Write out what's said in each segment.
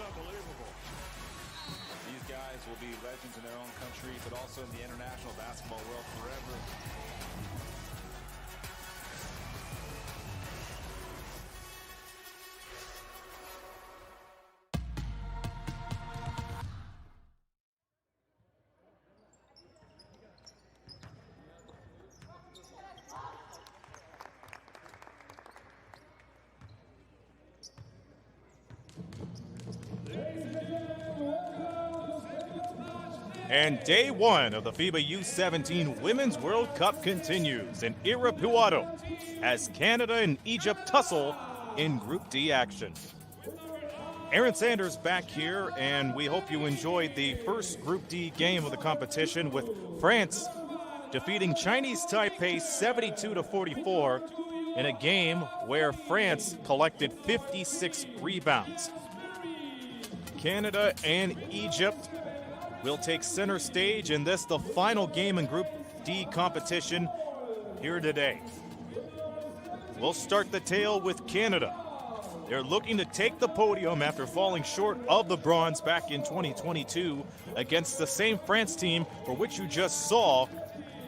unbelievable. These guys will be legends in their own country, but also in the international basketball world forever. And day one of the FIBA U17 Women's World Cup continues in Irapuato as Canada and Egypt tussle in Group D action. Aaron Sanders back here, and we hope you enjoyed the first Group D game of the competition with France defeating Chinese Taipei 72-44 in a game where France collected 56 rebounds. Canada and Egypt will take center stage in this, the final game in Group D competition here today. We'll start the tale with Canada. They're looking to take the podium after falling short of the bronze back in 2022 against the same France team for which you just saw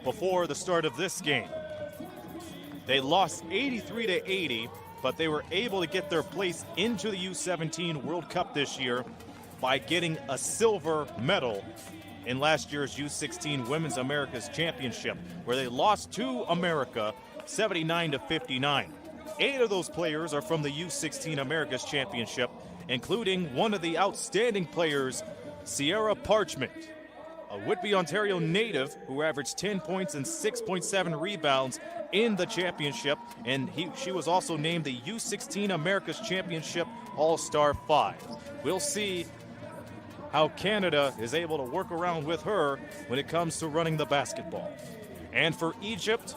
before the start of this game. They lost 83-80, but they were able to get their place into the U17 World Cup this year by getting a silver medal in last year's U16 Women's Americas Championship, where they lost to America 79-59. 8 of those players are from the U16 Americas Championship, including one of the outstanding players, Sierra Parchment, a Whitby, Ontario native who averaged 10 points and 6.7 rebounds in the championship, and she was also named the U16 Americas Championship All-Star 5. We'll see how Canada is able to work around with her when it comes to running the basketball. And for Egypt,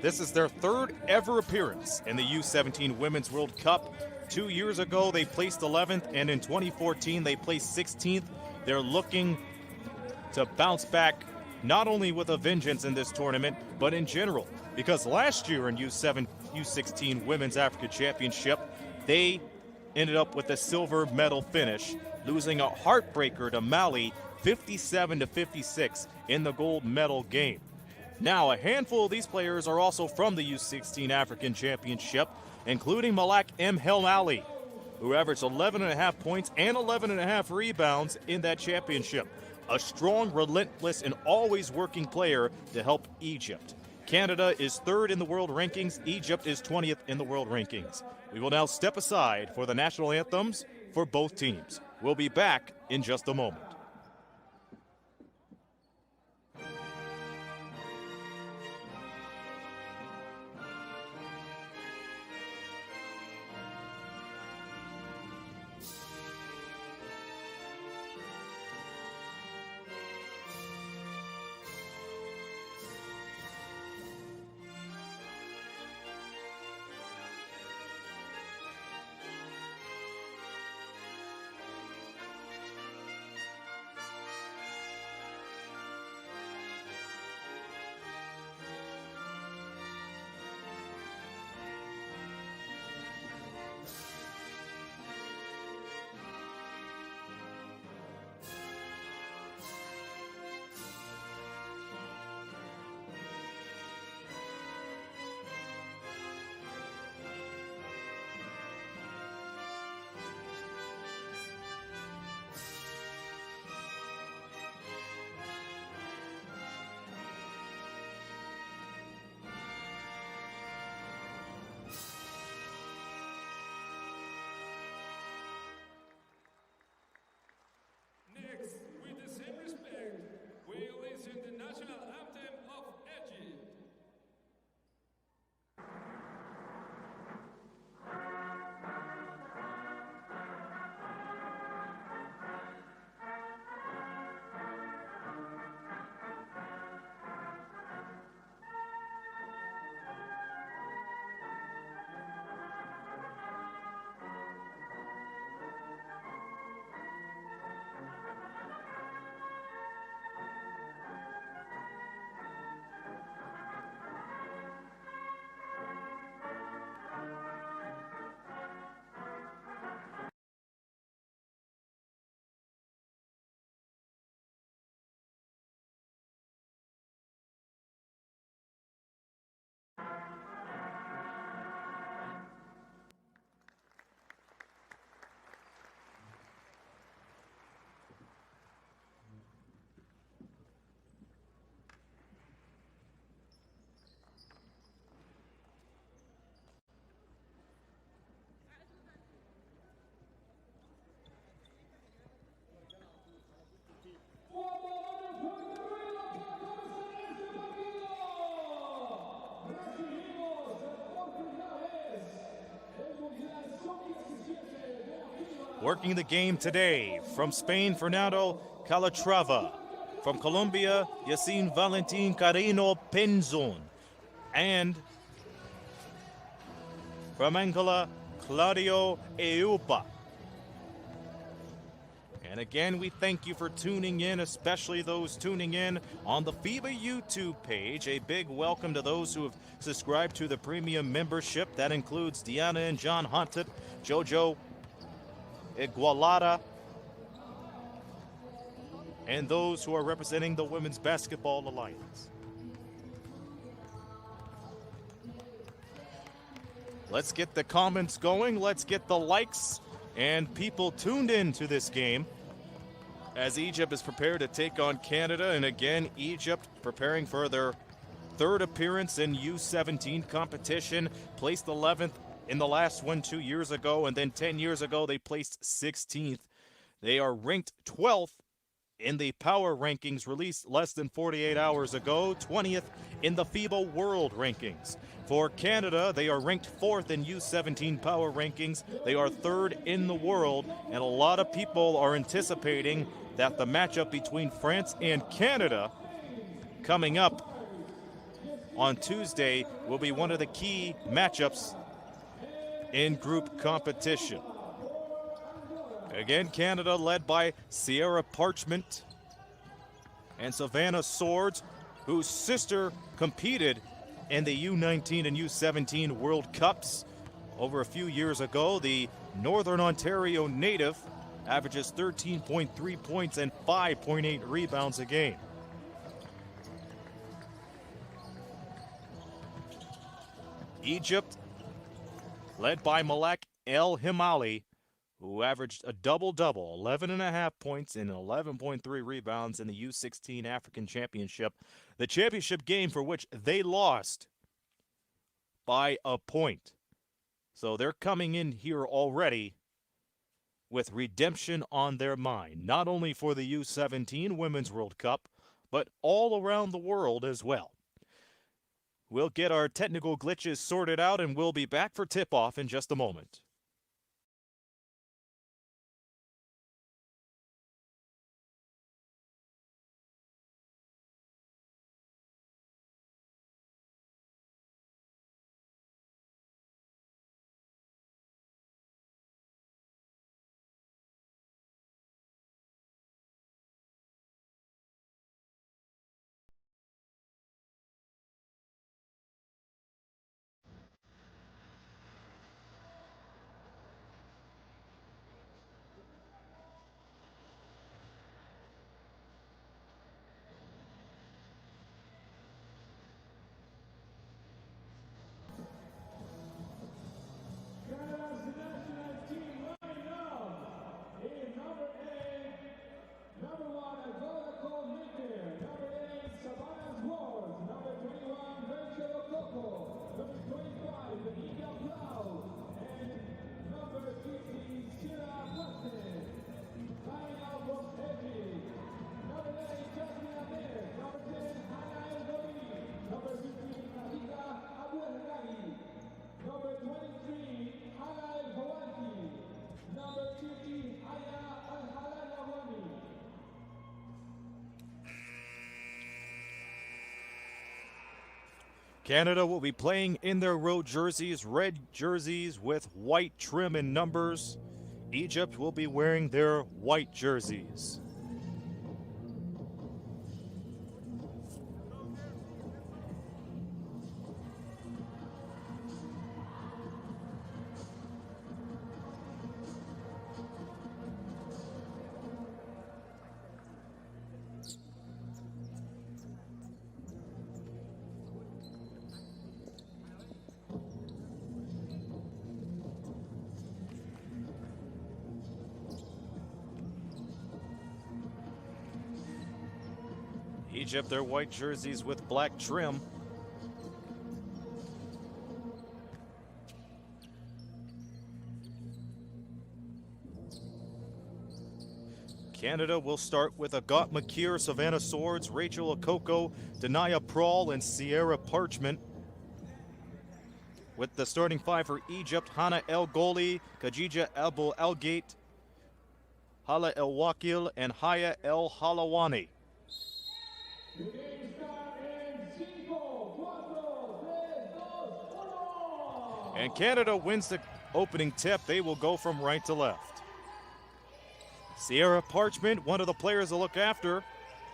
this is their third ever appearance in the U17 Women's World Cup. 2 years ago, they placed 11th, and in 2014, they placed 16th. They're looking to bounce back not only with a vengeance in this tournament, but in general, because last year in U16 Women's Africa Championship, they ended up with a silver medal finish, losing a heartbreaker to Mali 57-56 in the gold medal game. Now, a handful of these players are also from the U16 African Championship, including Malak M. Helmali, who averaged 11.5 points and 11.5 rebounds in that championship. A strong, relentless, and always working player to help Egypt. Canada is 3rd in the world rankings. Egypt is 20th in the world rankings. We will now step aside for the national anthems for both teams. We'll be back in just a moment. Working the game today, from Spain, Fernando Calatrava. From Colombia, Yacine Valentin Carino Penzon. And from Angola, Claudio Eupa. And again, we thank you for tuning in, especially those tuning in on the FIBA YouTube page. A big welcome to those who have subscribed to the premium membership. That includes Deanna and John Hunted, Jojo Igualada, and those who are representing the Women's Basketball Alliance. Let's get the comments going. Let's get the likes and people tuned in to this game as Egypt is prepared to take on Canada. And again, Egypt preparing for their third appearance in U17 competition, placed 11th in the last one 2 years ago, and then 10 years ago they placed 16th. They are ranked 12th in the power rankings released less than 48 hours ago, 20th in the FIBA World Rankings. For Canada, they are ranked 4th in U17 power rankings. They are 3rd in the world, and a lot of people are anticipating that the matchup between France and Canada coming up on Tuesday will be one of the key matchups in group competition. Again, Canada led by Sierra Parchment and Savannah Swords, whose sister competed in the U19 and U17 World Cups over a few years ago. The Northern Ontario native averages 13.3 points and 5.8 rebounds a game. Egypt, led by Malak El Himali, who averaged a double-double, 11.5 points and 11.3 rebounds in the U16 African Championship, the championship game for which they lost by a point. So they're coming in here already with redemption on their mind, not only for the U17 Women's World Cup, but all around the world as well. We'll get our technical glitches sorted out, and we'll be back for tip-off in just a moment. Canada will be playing in their road jerseys, red jerseys with white trim and numbers. Egypt will be wearing their white jerseys. Egypt, their white jerseys with black trim. Canada will start with Agat Makir, Savannah Swords, Rachel Okoko, Denaya Prawl, and Sierra Parchment. With the starting five for Egypt, Hannah El Gholi, Khadija Abou Algate, Hala El Wakil and Haya El Halawani. And Canada wins the opening tip. They will go from right to left. Sierra Parchment, one of the players to look after,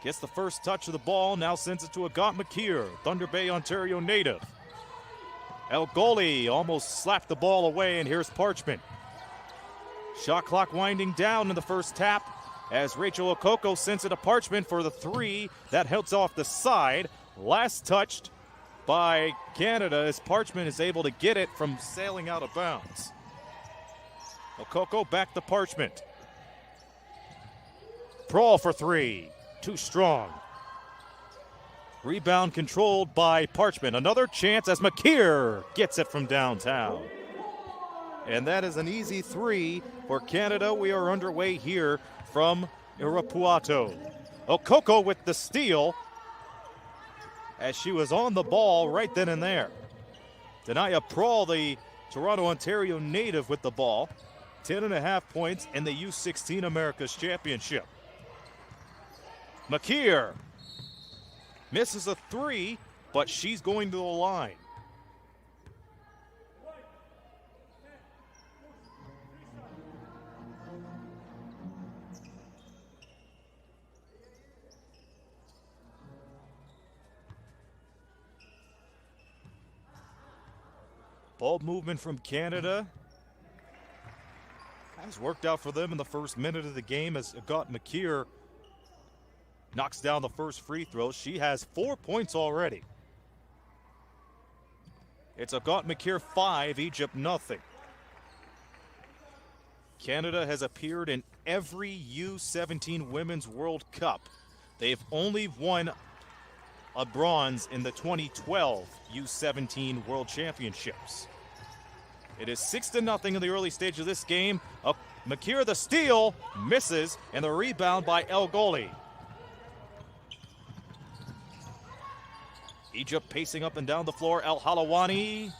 gets the first touch of the ball, now sends it to Agat McKeer, Thunder Bay, Ontario native. El Goli almost slapped the ball away, and here's Parchment. Shot clock winding down in the first tap as Rachel Okoko sends it to Parchment for the three. That heads off the side. Last touched by Canada as Parchment is able to get it from sailing out of bounds. Okoko back to Parchment. Prawl for three. Too strong. Rebound controlled by Parchment. Another chance as McKeer gets it from downtown. And that is an easy three for Canada. We are underway here from Irapuato. Okoko with the steal as she was on the ball right then and there. Denaya Prawl, the Toronto, Ontario native, with the ball. 10.5 points in the U16 America's Championship. McKeer misses a three, but she's going to the line. Ball movement from Canada has worked out for them in the first minute of the game as Agat McKeer knocks down the first free throw. She has 4 points already. It's Agat McKeer 5, Egypt nothing. Canada has appeared in every U17 Women's World Cup. They've only won a bronze in the 2012 U17 World Championships. It is 6-0 in the early stage of this game. McKeer the steal, misses, and the rebound by El Goli. Egypt pacing up and down the floor. El Halawani.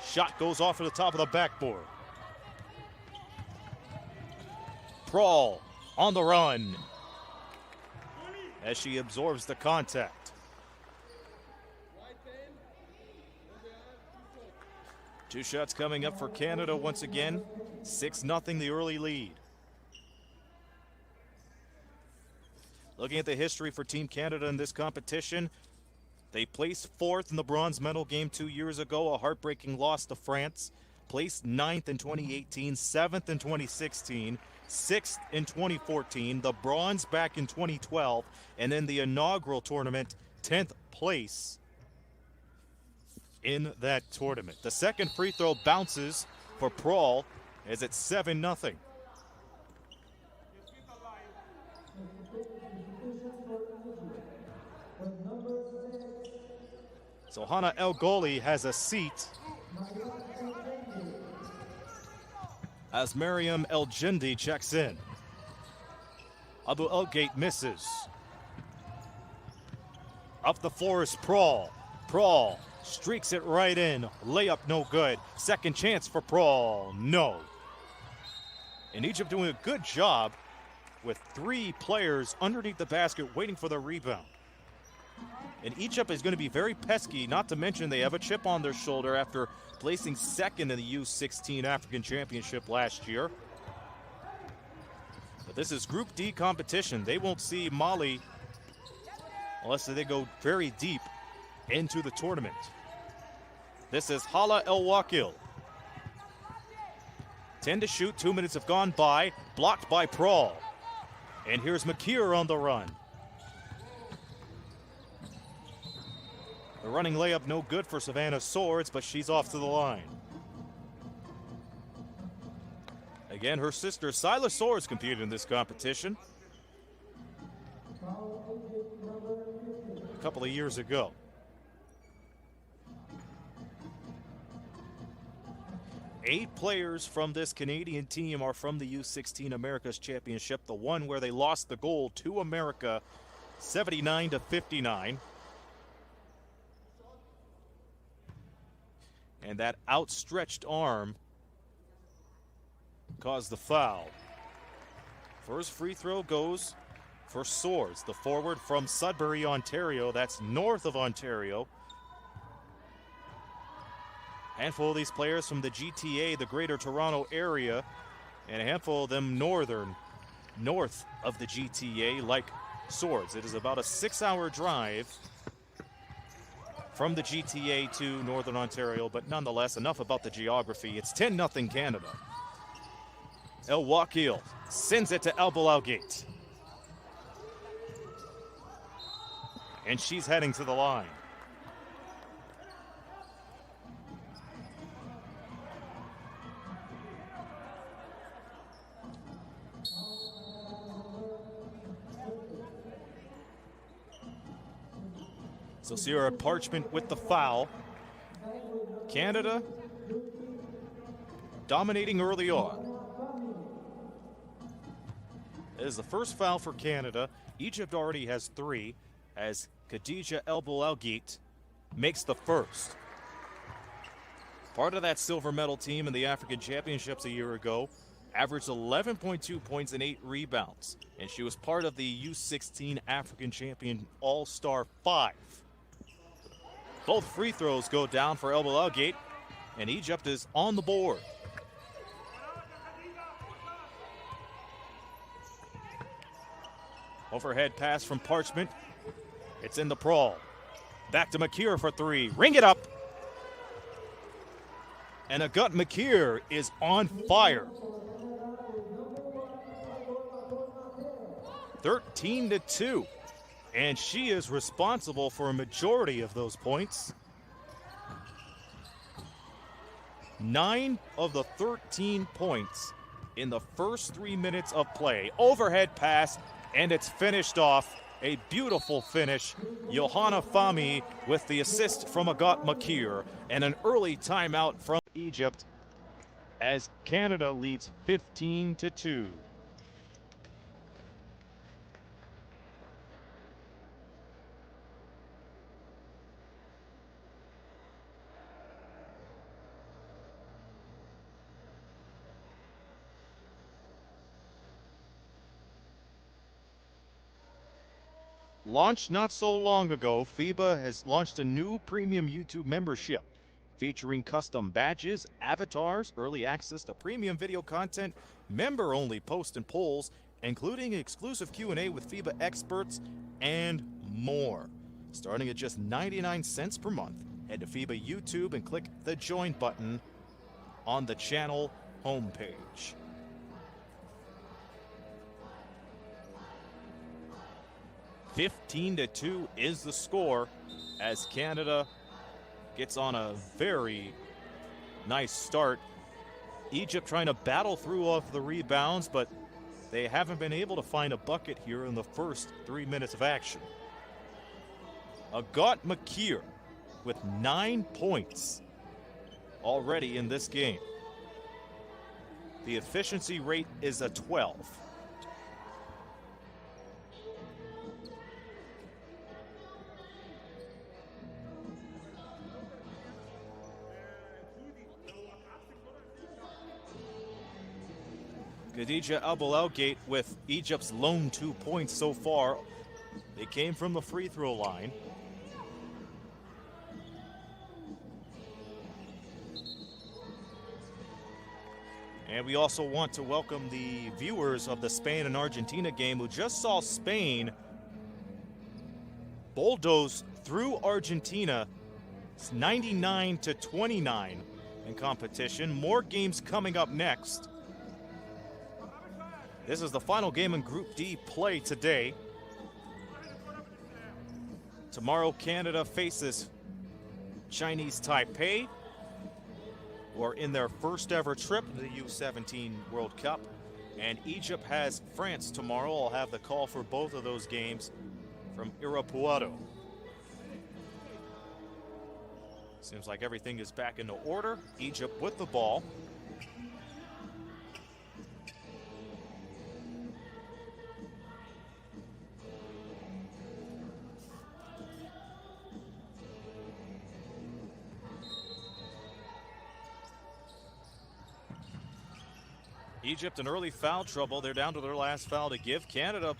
Shot goes off at the top of the backboard. Prawl on the run as she absorbs the contact. Two shots coming up for Canada once again. 6-0 the early lead. Looking at the history for Team Canada in this competition, they placed 4th in the bronze medal game 2 years ago, a heartbreaking loss to France. Placed 9th in 2018, 7th in 2016, 6th in 2014, the bronze back in 2012, and in the inaugural tournament, 10th place in that tournament. The second free throw bounces for Prawl as it's 7-0. So Hana El Goli has a seat as Mariam El Jindi checks in. Abu Elgate misses. Up the floor is Prawl. Prawl streaks it right in. Layup no good. Second chance for Prawl. No. And Egypt doing a good job with 3 players underneath the basket waiting for the rebound. And Egypt is going to be very pesky, not to mention they have a chip on their shoulder after placing 2nd in the U16 African Championship last year. But this is Group D competition. They won't see Mali unless they go very deep into the tournament. This is Hala El Wakil. 10 to shoot, 2 minutes have gone by, blocked by Prawl. And here's McKeer on the run. The running layup no good for Savannah Swords, but she's off to the line. Again, her sister Silas Swords competed in this competition a couple of years ago. Eight players from this Canadian team are from the U16 America's Championship, the one where they lost the gold to America 79-59. And that outstretched arm caused the foul. First free throw goes for Swords, the forward from Sudbury, Ontario. That's north of Ontario. Handful of these players from the GTA, the Greater Toronto Area, and a handful of them north of the GTA, like Swords. It is about a 6-hour drive from the GTA to Northern Ontario, but nonetheless, enough about the geography. It's 10-0 Canada. El Wakil sends it to El Gate. And she's heading to the line. So Sierra Parchment with the foul. Canada dominating early on. It is the first foul for Canada. Egypt already has 3 as Khadija El Boualgit makes the first. Part of that silver medal team in the African Championships a year ago, averaged 11.2 points and 8 rebounds. And she was part of the U16 African Champion All-Star 5. Both free throws go down for El Boualgit, and Egypt is on the board. Overhead pass from Parchment. It's in the prawl. Back to Makir for 3. Ring it up. And Agut Makir is on fire. 13-2. And she is responsible for a majority of those points. 9 of the 13 points in the first 3 minutes of play. Overhead pass, and it's finished off. A beautiful finish. Johanna Fahmy with the assist from Agut Makir, and an early timeout from Egypt as Canada leads 15-2. Launched not so long ago, FIBA has launched a new premium YouTube membership featuring custom badges, avatars, early access to premium video content, member-only posts and polls, including exclusive Q&A with FIBA experts, and more. Starting at just 99 cents per month, head to FIBA YouTube and click the Join button on the channel homepage. (15-2) is the score as Canada gets on a very nice start. Egypt trying to battle through off the rebounds, but they haven't been able to find a bucket here in the first 3 minutes of action. Agut Makir with 9 points already in this game. The efficiency rate is a 12. Khadija El Boualgit with Egypt's lone 2 points so far. They came from the free throw line. And we also want to welcome the viewers of the Spain and Argentina game who just saw Spain bulldoze through Argentina. It's 99-29 in competition. More games coming up next. This is the final game in Group D play today. Tomorrow, Canada faces Chinese Taipei, who are in their first ever trip to the U17 World Cup. And Egypt has France tomorrow. I'll have the call for both of those games from Irapuato. Seems like everything is back into order. Egypt with the ball. Egypt in early foul trouble. They're down to their last foul to give. Canada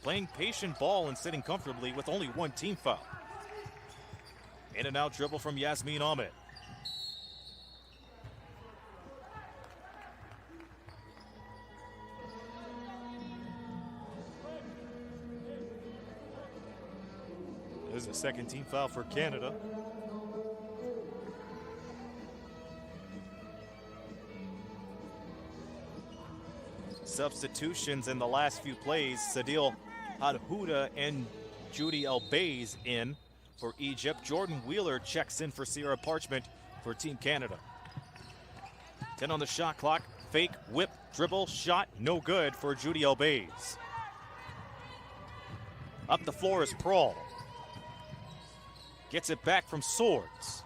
playing patient ball and sitting comfortably with only one team foul. In and out dribble from Yasmin Ahmed. This is the second team foul for Canada. Substitutions in the last few plays. Sadil Hadhouda and Judy Elbays in for Egypt. Jordan Wheeler checks in for Sierra Parchment for Team Canada. 10 on the shot clock. Fake, whip, dribble, shot, no good for Judy Elbays. Up the floor is Prawl. Gets it back from Swords.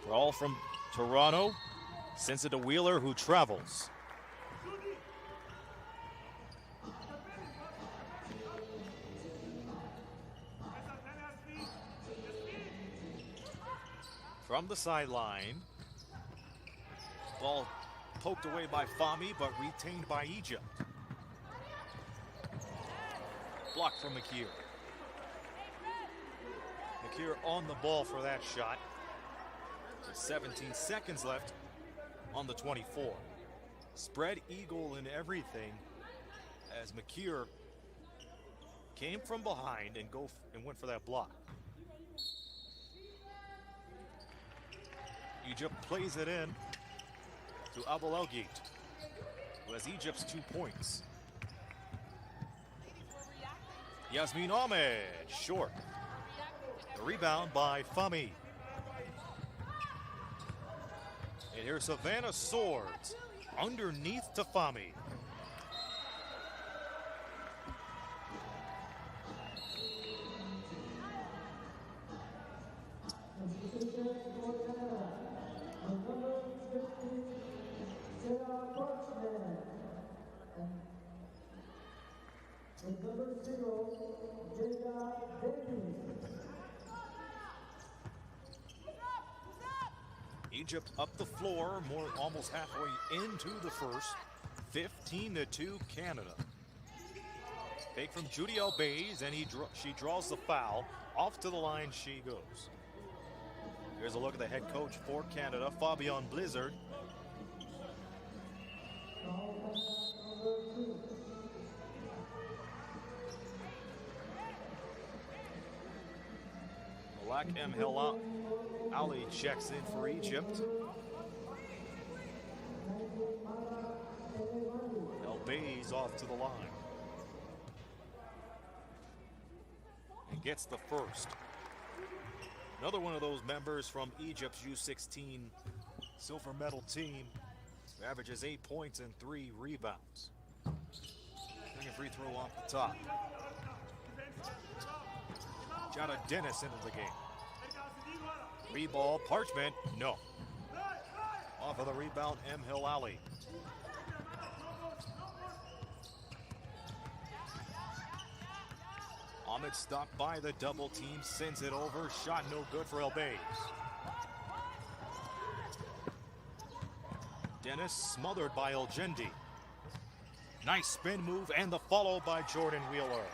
Prawl from Toronto sends it to Wheeler, who travels. From the sideline, ball poked away by Fahmy, but retained by Egypt. Blocked from Makir. Makir on the ball for that shot. With 17 seconds left on the 24. Spread eagle in everything as Makir came from behind and went for that block. Egypt plays it in to Abel Elgate, who has Egypt's 2 points. Yasmin Ahmed, short. The rebound by Fahmy. And here's Savannah Swords underneath to Fahmy. Egypt up the floor, almost halfway into the first. 15-2 Canada. Fake from Judy Elbays, and she draws the foul. Off to the line she goes. Here's a look at the head coach for Canada, Fabian Blizzard. Malak M. Ali checks in for Egypt. Elbays off to the line. And gets the first. Another one of those members from Egypt's U16 silver medal team who averages 8 points and 3 rebounds. Bring a free throw off the top. Jada Dennis into the game. Reball, Parchment, no. Off of the rebound, M. Hilali. Ahmed stopped by the double team, sends it over, shot no good for Elbays. Dennis smothered by Elgendi. Nice spin move and the follow by Jordan Wheeler.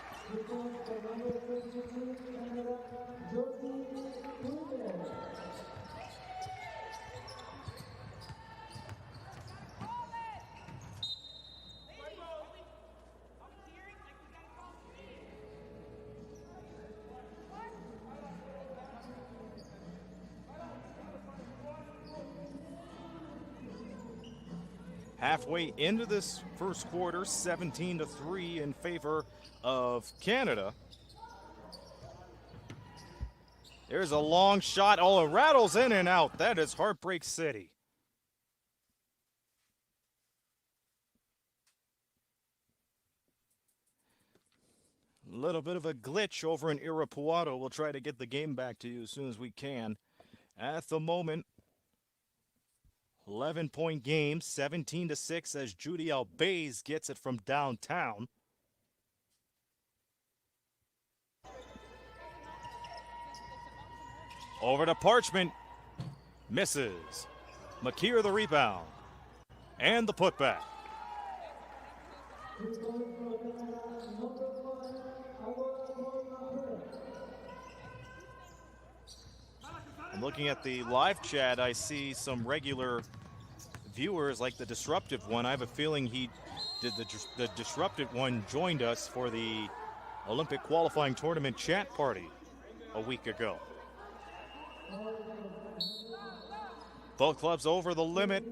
Halfway into this first quarter, 17-3 in favor of Canada. There's a long shot. Oh, it rattles in and out. That is Heartbreak City. A little bit of a glitch over in Irapuato. We'll try to get the game back to you as soon as we can. At the moment, 11-point game, 17-6 as Judy Elbays gets it from downtown. Over to Parchment. Misses. McKeer the rebound. And the putback. I'm looking at the live chat. I see some regular viewers like the Disruptive One. I have a feeling he did the Disruptive One joined us for the Olympic qualifying tournament chat party a week ago. Both clubs over the limit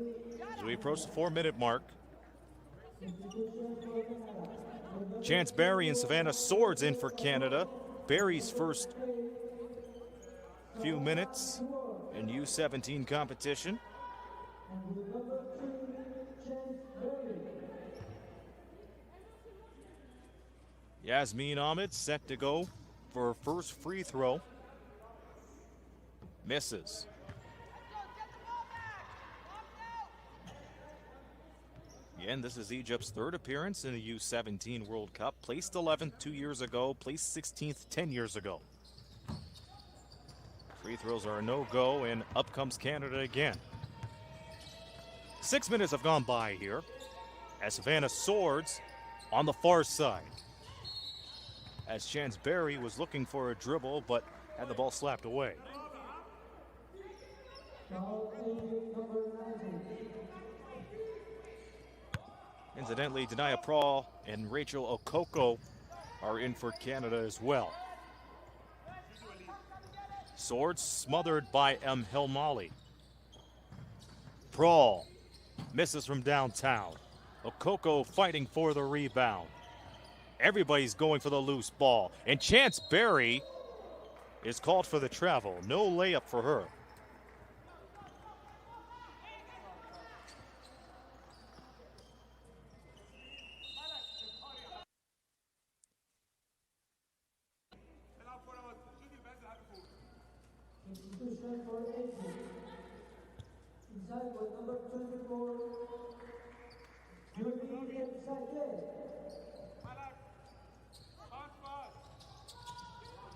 as we approach the 4-minute mark. Chance Barry and Savannah Swords in for Canada. Barry's first few minutes in U17 competition. Yasmin Ahmed set to go for her first free throw. Misses. Again, this is Egypt's third appearance in the U17 World Cup. Placed 11th 2 years ago, placed 16th 10 years ago. Free throws are a no-go, and up comes Canada again. 6 minutes have gone by here as Savannah Swords on the far side. As Chance Barry was looking for a dribble, but had the ball slapped away. Incidentally, Denia Prawl and Rachel Okoko are in for Canada as well. Swords smothered by Helmali. Prawl misses from downtown. Okoko fighting for the rebound. Everybody's going for the loose ball. And Chance Barry is called for the travel. No layup for her.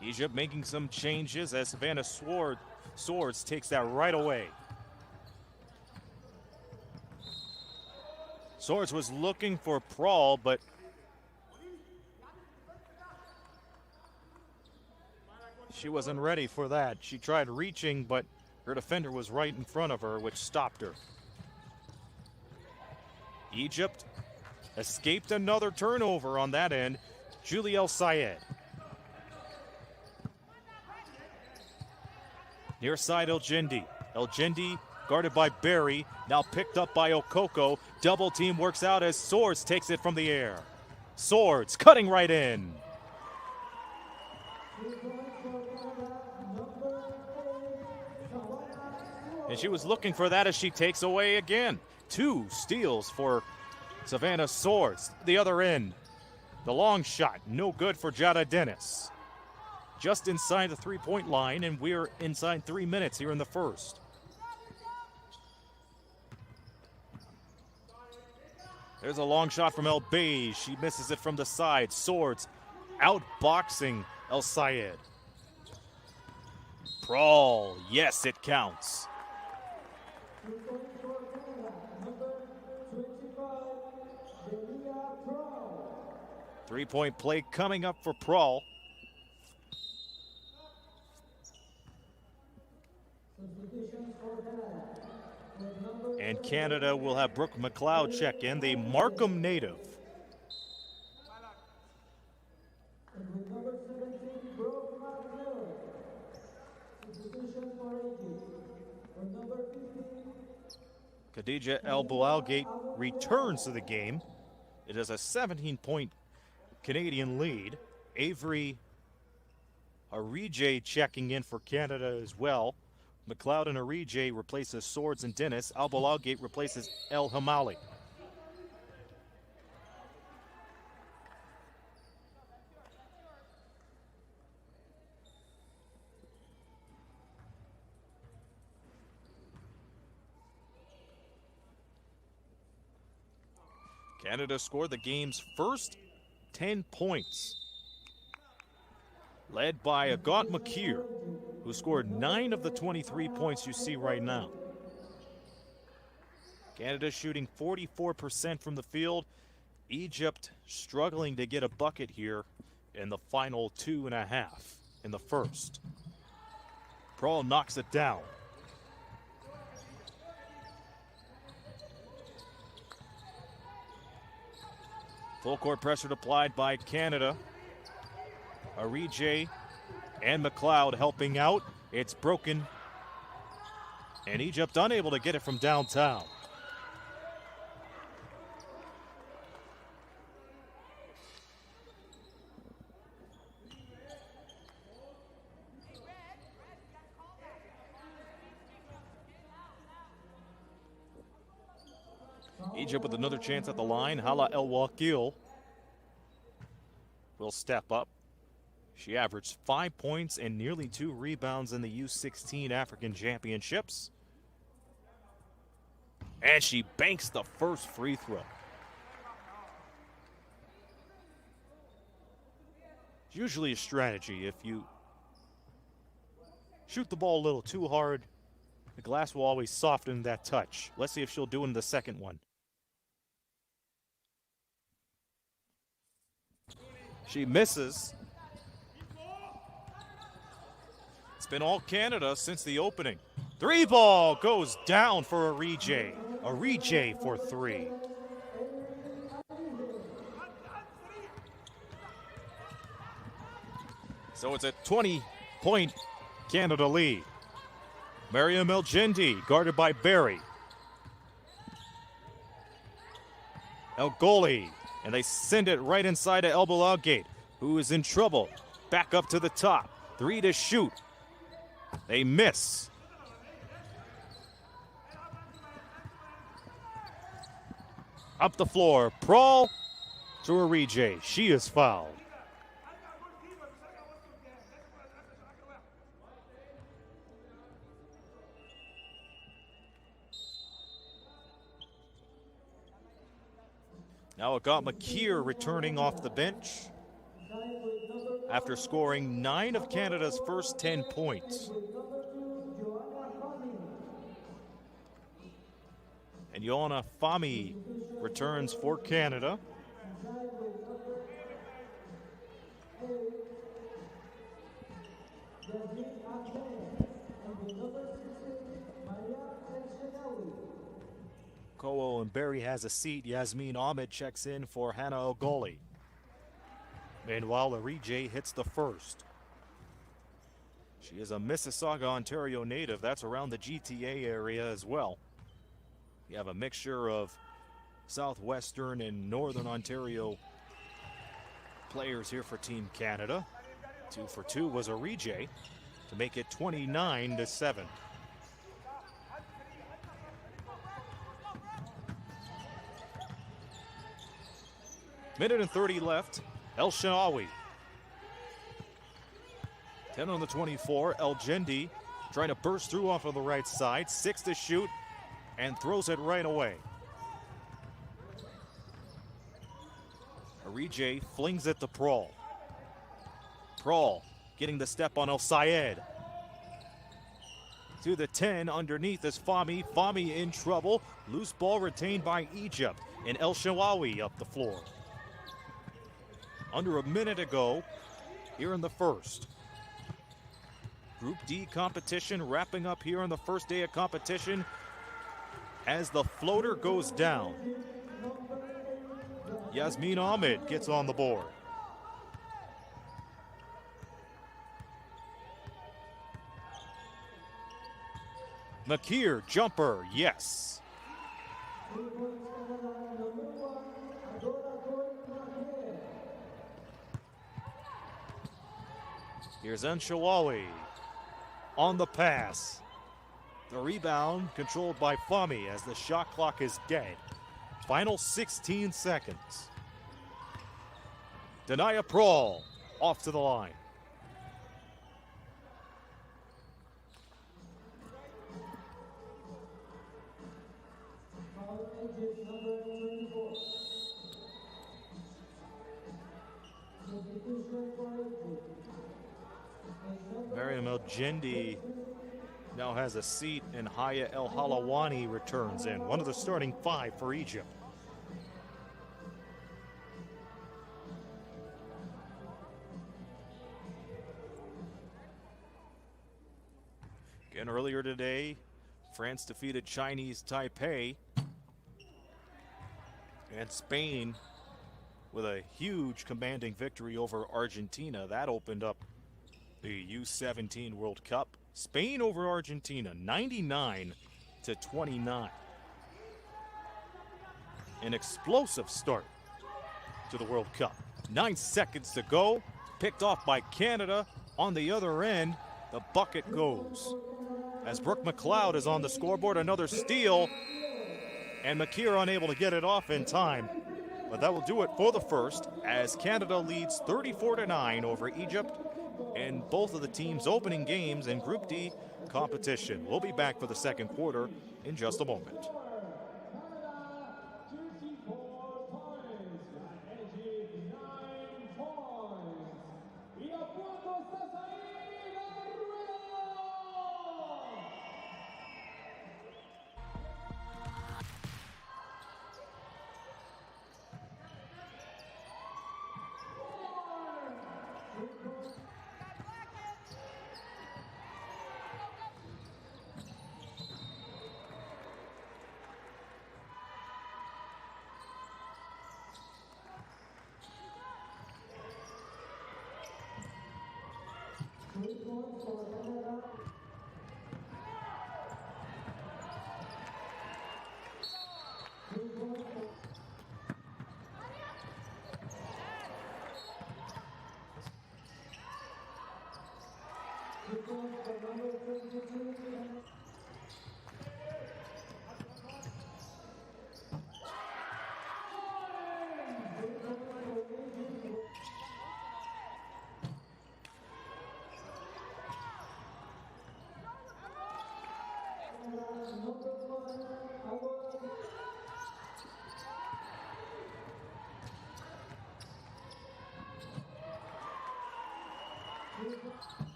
Egypt making some changes as Savannah Swords takes that right away. Swords was looking for Prawl, but she wasn't ready for that. She tried reaching, but her defender was right in front of her, which stopped her. Egypt escaped another turnover on that end. Julie El Sayed. Near side El Jendi. El Jendi guarded by Barry, now picked up by Okoko. Double team works out as Swords takes it from the air. Swords cutting right in. And she was looking for that as she takes away again. 2 steals for Savannah Swords. The other end. The long shot, no good for Jada Dennis. Just inside the three-point line, and we're inside 3 minutes here in the first. There's a long shot from El Beige. She misses it from the side. Swords outboxing El Sayed. Prawl, yes, it counts. Three-point play coming up for Prawl. And Canada will have Brooke McLeod check in, the Markham native. Khadija El Boualgate returns to the game. It is a 17-point Canadian lead. Avery Arije checking in for Canada as well. McLeod and Arije replaces Swords and Dennis. Al Boualgate replaces El Hamali. Canada scored the game's first 10 points. Led by Agat McKeer, who scored 9 of the 23 points you see right now. Canada shooting 44% from the field. Egypt struggling to get a bucket here in the final 2.5 in the first. Prawl knocks it down. Full court pressure applied by Canada. Arije and McLeod helping out. It's broken. And Egypt unable to get it from downtown. Egypt with another chance at the line. Hala El Wakil will step up. She averaged 5 points and nearly 2 rebounds in the U16 African Championships. And she banks the first free throw. It's usually a strategy. If you shoot the ball a little too hard, the glass will always soften that touch. Let's see if she'll do it in the second one. She misses. It's been all Canada since the opening. 3 ball goes down for Arije. Arije for 3. So it's a 20-point Canada lead. Mariam El-Jendi guarded by Barry. El Goli. And they send it right inside to El Balagate, who is in trouble. Back up to the top. 3 to shoot. They miss. Up the floor. Prawl to Arije. She is fouled. Now it got McKeer returning off the bench after scoring 9 of Canada's first 10 points. And Joanna Fami returns for Canada. Kowo and Barry has a seat. Yasmin Ahmed checks in for Hannah Ogoli. Meanwhile, Arije hits the first. She is a Mississauga, Ontario native. That's around the GTA area as well. You have a mixture of Southwestern and Northern Ontario players here for Team Canada. 2 for 2 was Arije to make it 29-7. Minute and 30 left. El Shinawi. 10 on the 24. El-Jendi trying to burst through off of the right side. 6 to shoot and throws it right away. Arije flings it to Prawl. Prawl getting the step on El Sayed. To the 10 underneath is Fami. Fami in trouble. Loose ball retained by Egypt. And El Shinawi up the floor. Under a minute ago here in the first. Group D competition wrapping up here on the first day of competition as the floater goes down. Yasmin Ahmed gets on the board. McKeer, jumper, yes. Here's Nshawawi on the pass. The rebound controlled by Fami as the shot clock is dead. Final 16 seconds. Denia Prawl off to the line. Mariam El-Jindi now has a seat, and Haya El-Halawani returns in, one of the starting 5 for Egypt. Again, earlier today, France defeated Chinese Taipei, and Spain with a huge commanding victory over Argentina. That opened up the U17 World Cup. Spain over Argentina, 99-29. An explosive start to the World Cup. 9 seconds to go. Picked off by Canada. On the other end, the bucket goes. As Brooke McLeod is on the scoreboard, another steal. And McKeer unable to get it off in time. But that will do it for the first, as Canada leads 34-9 over Egypt in both of the teams' opening games in Group D competition. We'll be back for the second quarter in just a moment.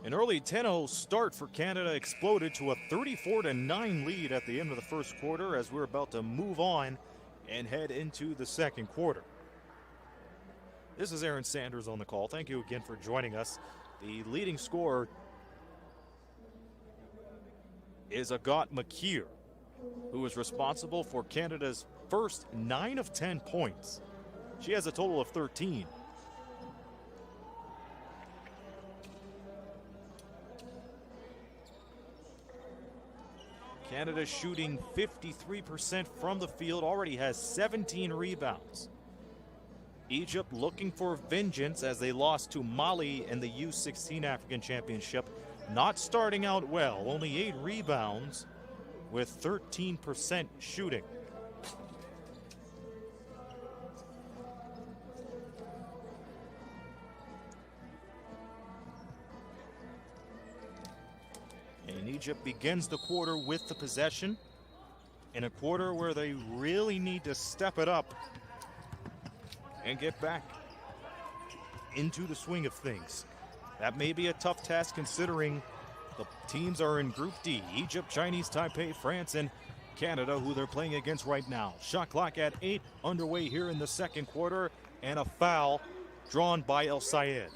An early 10-0 start for Canada exploded to a 34-9 lead at the end of the first quarter, as we're about to move on and head into the second quarter. This is Aaron Sanders on the call. Thank you again for joining us. The leading scorer is Agat McKeer, who is responsible for Canada's first 9 of 10 points. She has a total of 13. Canada shooting 53% from the field, already has 17 rebounds. Egypt looking for vengeance as they lost to Mali in the U16 African Championship. Not starting out well, only 8 rebounds with 13% shooting. And Egypt begins the quarter with the possession, in a quarter where they really need to step it up and get back into the swing of things. That may be a tough task considering the teams are in Group D. Egypt, Chinese Taipei, France, and Canada, who they're playing against right now. Shot clock at 8 underway here in the second quarter, and a foul drawn by El Sayed.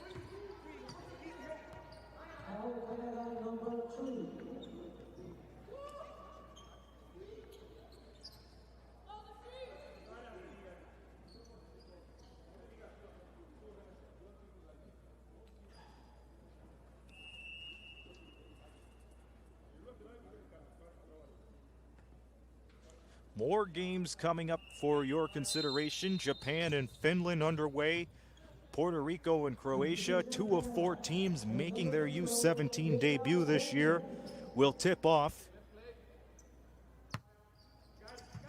More games coming up for your consideration. Japan and Finland underway. Puerto Rico and Croatia, 2 of 4 teams making their U17 debut this year, will tip off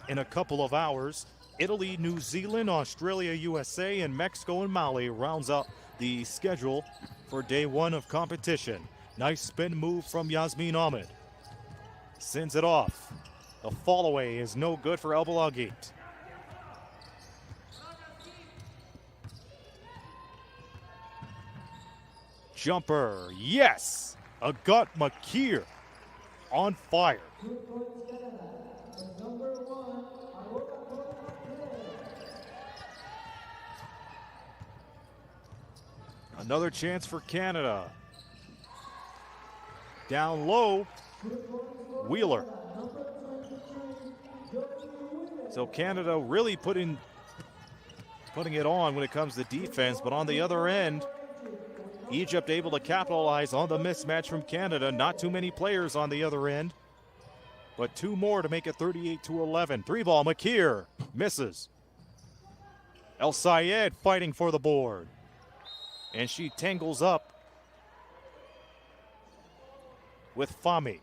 in a couple of hours. Italy, New Zealand, Australia, USA, and Mexico and Mali rounds out the schedule for day 1 of competition. Nice spin move from Yasmin Ahmed. Sends it off. The fall away is no good for El Balagit. Jumper, yes! Agat Makir on fire. Another chance for Canada. Down low, Wheeler. So Canada really putting it on when it comes to defense, but on the other end, Egypt able to capitalize on the mismatch from Canada. Not too many players on the other end, but 2 more to make it 38-11. 3-ball, Makir misses. El Sayed fighting for the board. And she tangles up with Fahmy.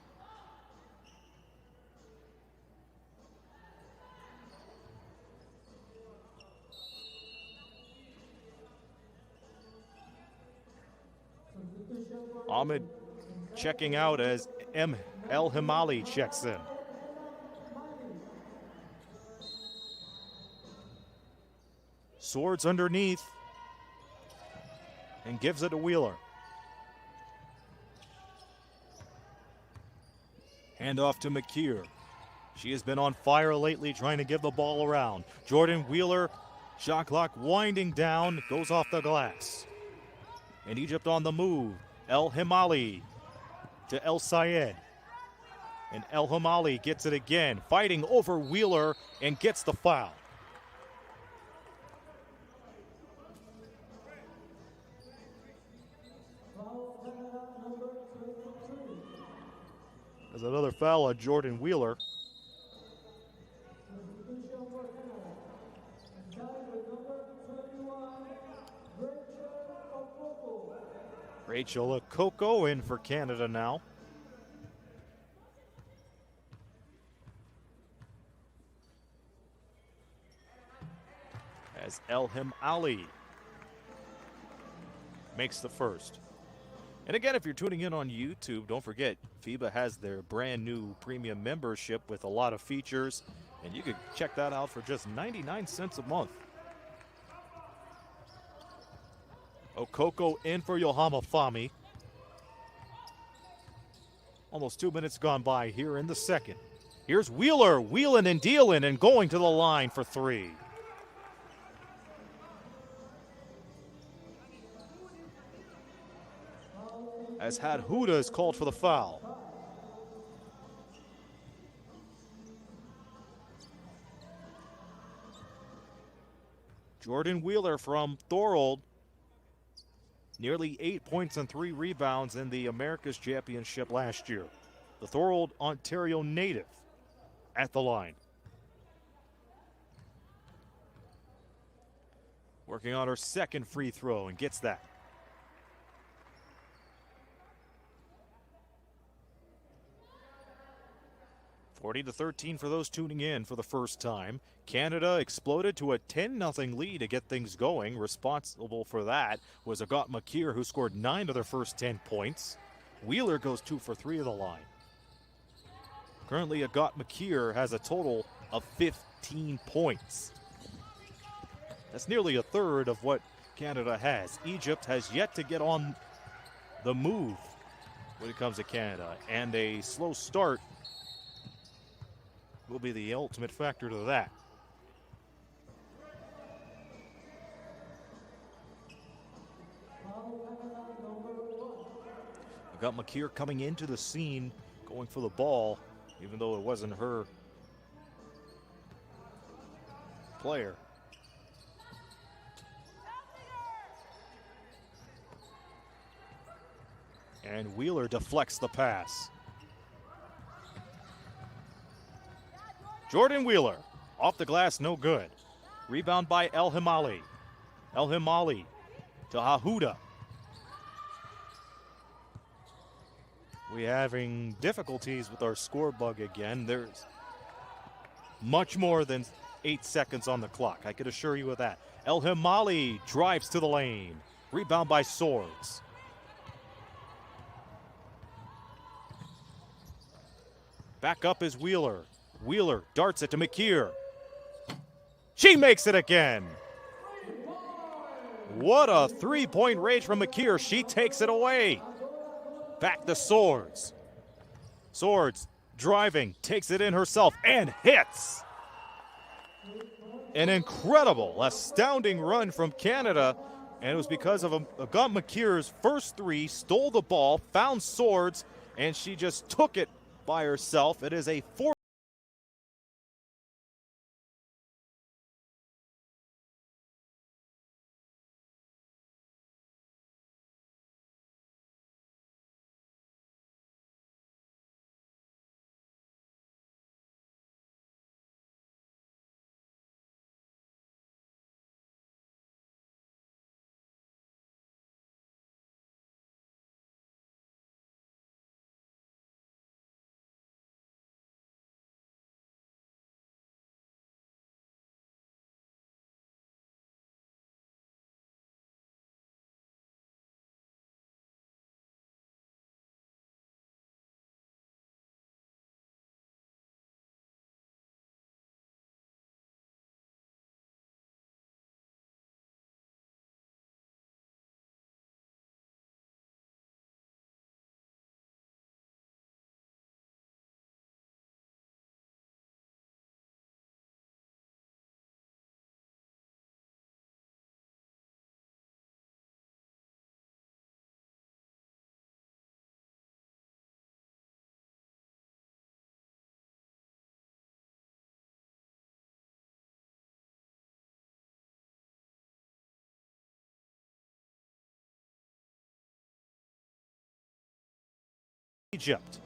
Ahmed checking out as El Himali checks in. Swords underneath and gives it to Wheeler. Hand off to Makir. She has been on fire lately trying to give the ball around. Jordan Wheeler, shot clock winding down, goes off the glass. And Egypt on the move. El Himali to El Sayed. And El Himali gets it again, fighting over Wheeler and gets the foul. There's another foul on Jordan Wheeler. Rachel Okoko in for Canada now. As Elham Ali makes the first. And again, if you're tuning in on YouTube, don't forget, FIBA has their brand new premium membership with a lot of features, and you can check that out for just 99 cents a month. Okoko in for Yohama Fahmy. Almost 2 minutes gone by here in the second. Here's Wheeler, wheeling and dealing and going to the line for 3. As Hadhuda is called for the foul. Jordan Wheeler from Thorold. Nearly 8 points and 3 rebounds in the America's Championship last year. The Thorold, Ontario native at the line. Working on her second free throw and gets that. (40-13) for those tuning in for the first time. Canada exploded to a 10-0 lead to get things going. Responsible for that was Agat Makir, who scored 9 of their first 10 points. Wheeler goes 2 for 3 of the line. Currently, Agat Makir has a total of 15 points. That's nearly a third of what Canada has. Egypt has yet to get on the move when it comes to Canada, and a slow start will be the ultimate factor to that. We've got Makir coming into the scene, going for the ball, even though it wasn't her player. And Wheeler deflects the pass. Jordan Wheeler, off the glass, no good. Rebound by El Himali. El Himali to Hahuda. We're having difficulties with our score bug again. There's much more than 8 seconds on the clock, I could assure you of that. El Himali drives to the lane. Rebound by Swords. Back up is Wheeler. Wheeler darts it to McKeer. She makes it again. What a three-point range from McKeer. She takes it away. Back to Swords. Swords driving, takes it in herself and hits. An incredible, astounding run from Canada. And it was because of Agat McKeer's first three, stole the ball, found Swords, and she just took it by herself. It is a 4. Egypt.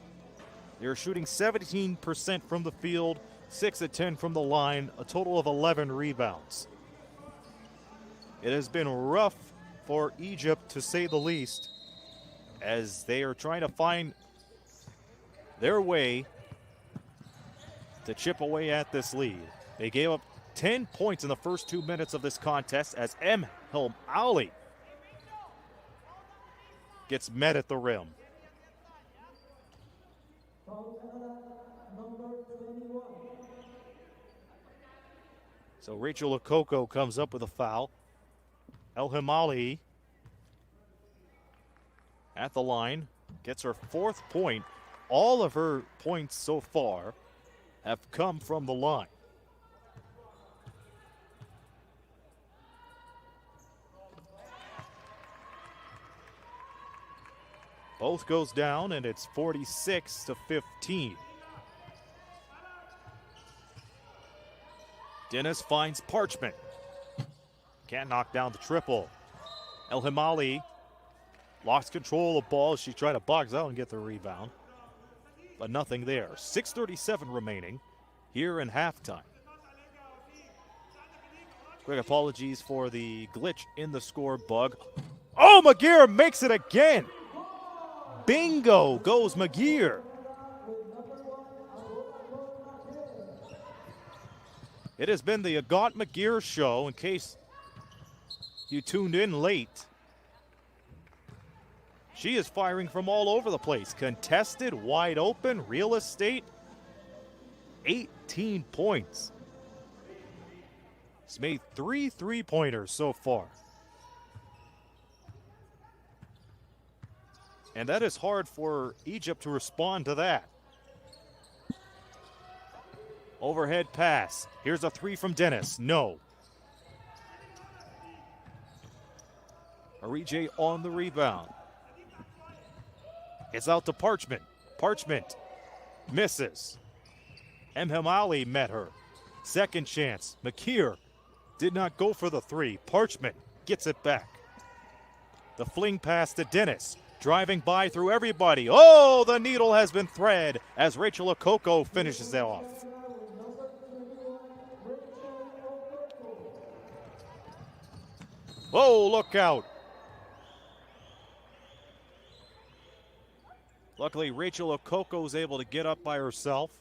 They're shooting 17% from the field, 6 of 10 from the line, a total of 11 rebounds. It has been rough for Egypt, to say the least, as they are trying to find their way to chip away at this lead. They gave up 10 points in the first 2 minutes of this contest as Helm Ali gets met at the rim. So Rachel Okoko comes up with a foul. El Himali at the line gets her 4th point. All of her points so far have come from the line. Both goes down, and it's 46-15. Dennis finds Parchment. Can't knock down the triple. El Himali lost control of the ball. She tried to box out and get the rebound, but nothing there. 6:37 remaining here in halftime. Quick apologies for the glitch in the score bug. Oh, McGeer makes it again. Bingo goes McGeer. It has been the Agat McGeer show, in case you tuned in late. She is firing from all over the place. Contested, wide open, real estate. 18 points. She's made 3 3-pointers so far. And that is hard for Egypt to respond to that. Overhead pass. Here's a 3 from Dennis. No. Arije on the rebound. It's out to Parchment. Parchment misses. Himali met her. Second chance. McKeer did not go for the 3. Parchment gets it back. The fling pass to Dennis. Driving by through everybody. Oh, the needle has been thread as Rachel Okoko finishes it off. Oh, look out. Luckily, Rachel Okoko was able to get up by herself.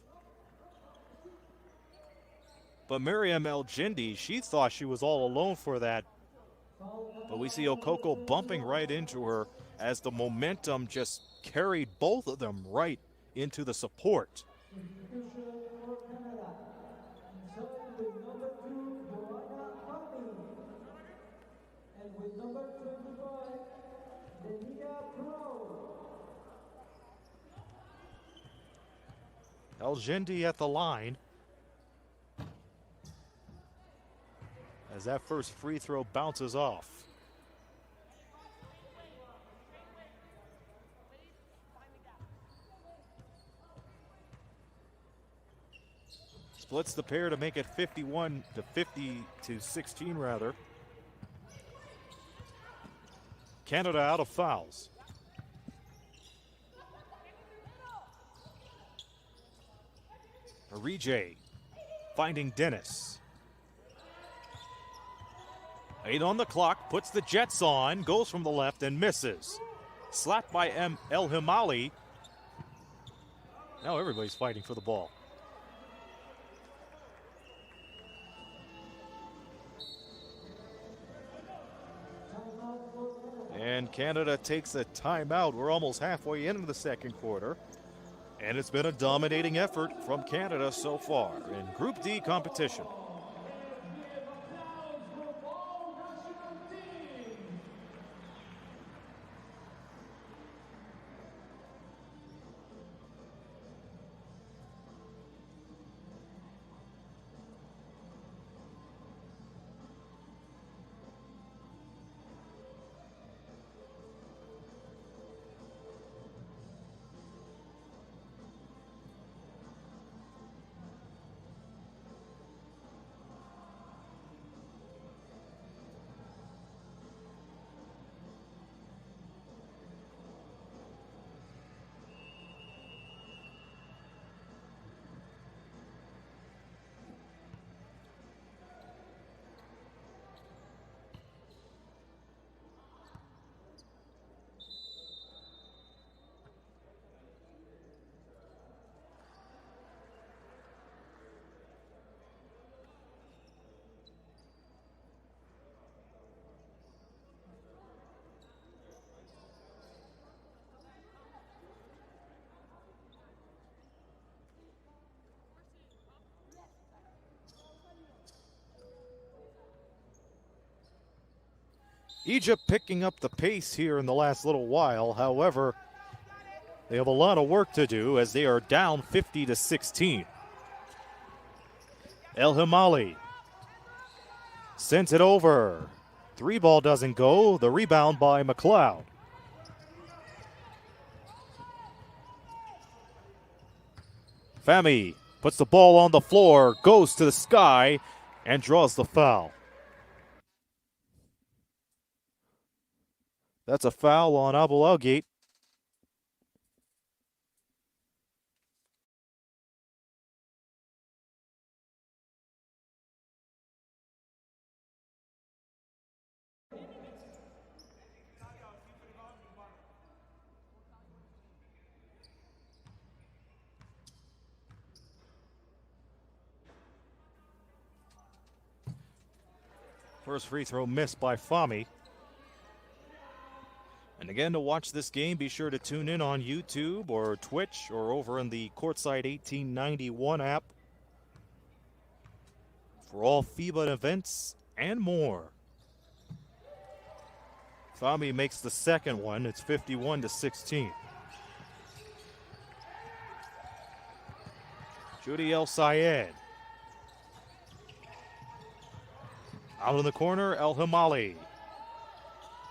But Miriam El-Jindi, she thought she was all alone for that. But we see Okoko bumping right into her as the momentum just carried both of them right into the support. El-Jindi at the line. As that first free throw bounces off. Splits the pair to make it 50-16 rather. Canada out of fouls. Arije finding Dennis. 8 on the clock, puts the Jets on, goes from the left and misses. Slapped by El Himali. Now everybody's fighting for the ball. And Canada takes a timeout. We're almost halfway into the second quarter. And it's been a dominating effort from Canada so far in Group D competition. Egypt picking up the pace here in the last little while. However, they have a lot of work to do as they are down 50-16. El Himali sends it over. 3 ball doesn't go. The rebound by McLeod. Fami puts the ball on the floor, goes to the sky, and draws the foul. That's a foul on Abu Elgate. First free throw missed by Fami. And again, to watch this game, be sure to tune in on YouTube or Twitch or over in the Courtside 1891 app for all FIBA events and more. Fami makes the second one. It's 51-16. Judy El Sayed. Out in the corner, El Himali.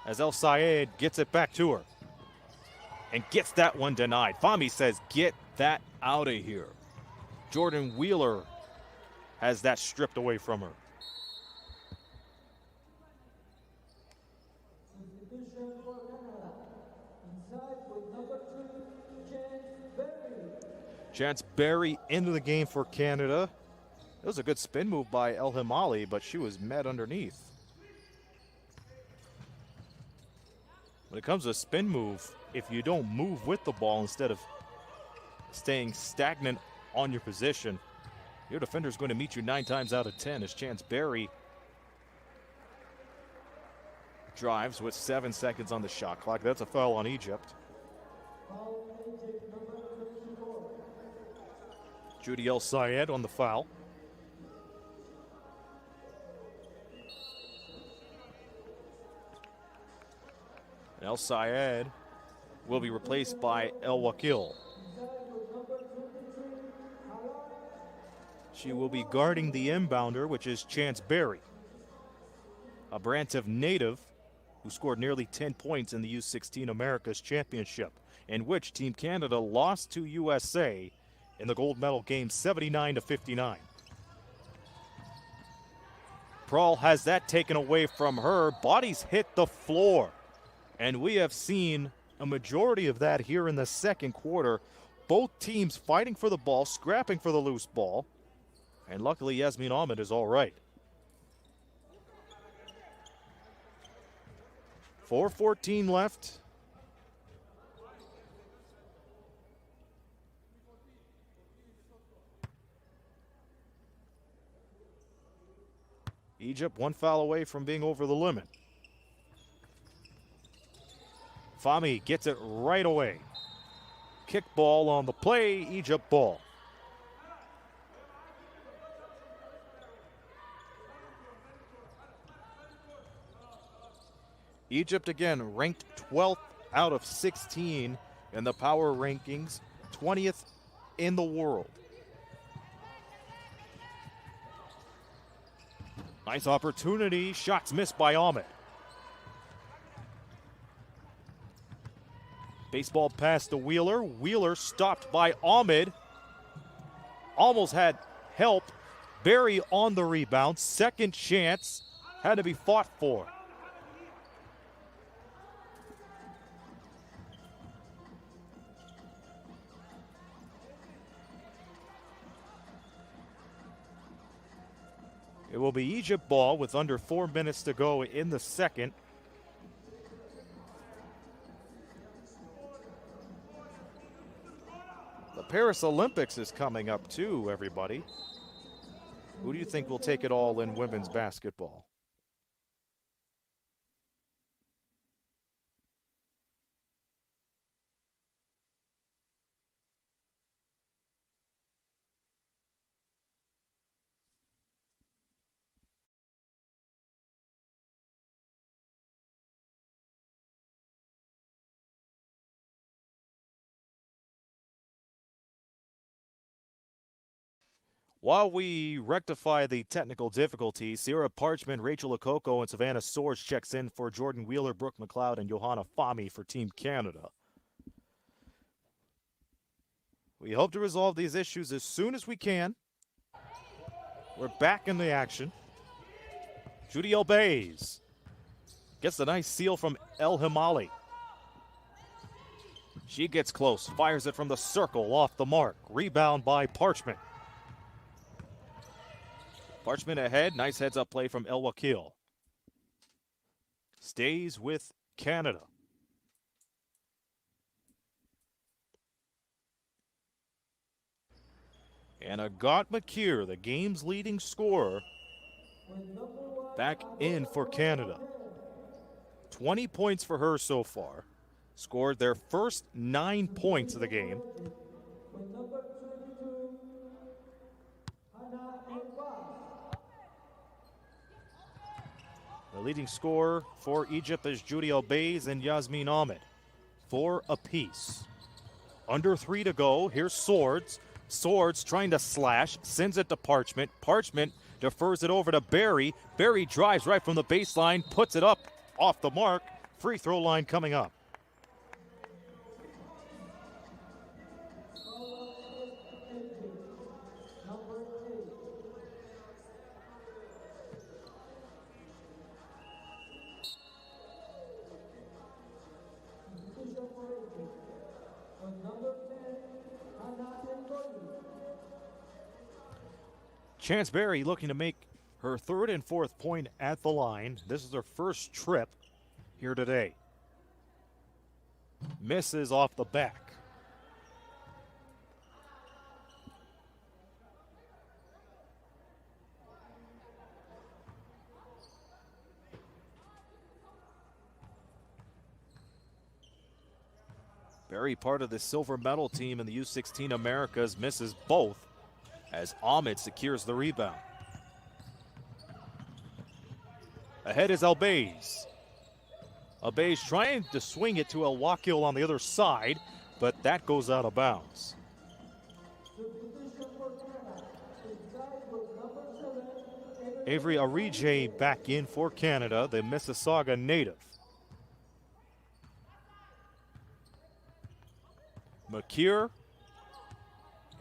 As El Sayed gets it back to her. And gets that one denied. Fami says, get that out of here. Jordan Wheeler has that stripped away from her. Chance Berry into the game for Canada. It was a good spin move by El Himali, but she was met underneath. When it comes to a spin move, if you don't move with the ball instead of staying stagnant on your position, your defender is going to meet you 9 times out of 10 as Chance Berry drives with 7 seconds on the shot clock. That's a foul on Egypt. Judy El Sayed on the foul. El Sayed will be replaced by El Wakil. She will be guarding the inbounder, which is Chance Berry, a Brantif native who scored nearly 10 points in the U16 Americas Championship, in which Team Canada lost to USA in the gold medal game 79-59. Prahl has that taken away from her. Bodies hit the floor. And we have seen a majority of that here in the second quarter. Both teams fighting for the ball, scrapping for the loose ball. And luckily, Yasmin Ahmed is all right. 4:14 left. Egypt 1 foul away from being over the limit. Fahmy gets it right away. Kick ball on the play, Egypt ball. Egypt again ranked 12th out of 16 in the power rankings, 20th in the world. Nice opportunity, shots missed by Ahmed. Baseball pass to Wheeler. Wheeler stopped by Ahmed. Almost had help. Berry on the rebound. Second chance had to be fought for. It will be Egypt ball with under 4 minutes to go in the second. The Paris Olympics is coming up too, everybody. Who do you think will take it all in women's basketball? While we rectify the technical difficulties, Sierra Parchment, Rachel Okoko, and Savannah Swords checks in for Jordan Wheeler, Brooke McLeod, and Johanna Fahmy for Team Canada. We hope to resolve these issues as soon as we can. We're back in the action. Judy Elbays gets the nice seal from El Himali. She gets close, fires it from the circle, off the mark. Rebound by Parchment. Parchment ahead, nice heads-up play from El Wakil. Stays with Canada. And Agat Makir, the game's leading scorer, back in for Canada. 20 points for her so far. Scored their first 9 points of the game. The leading scorer for Egypt is Judy Elbays and Yasmin Ahmed. 4 apiece. Under 3 to go. Here's Swords. Swords trying to slash, sends it to Parchment. Parchment defers it over to Berry. Berry drives right from the baseline, puts it up off the mark. Free throw line coming up. Chance Berry looking to make her 3rd and 4th point at the line. This is her first trip here today. Misses off the back. Barry, part of the silver medal team in the U16 Americas, misses both as Ahmed secures the rebound. Ahead is Albays. Albays trying to swing it to El Wakil on the other side, but that goes out of bounds. Avery Arije back in for Canada, the Mississauga native. McKeer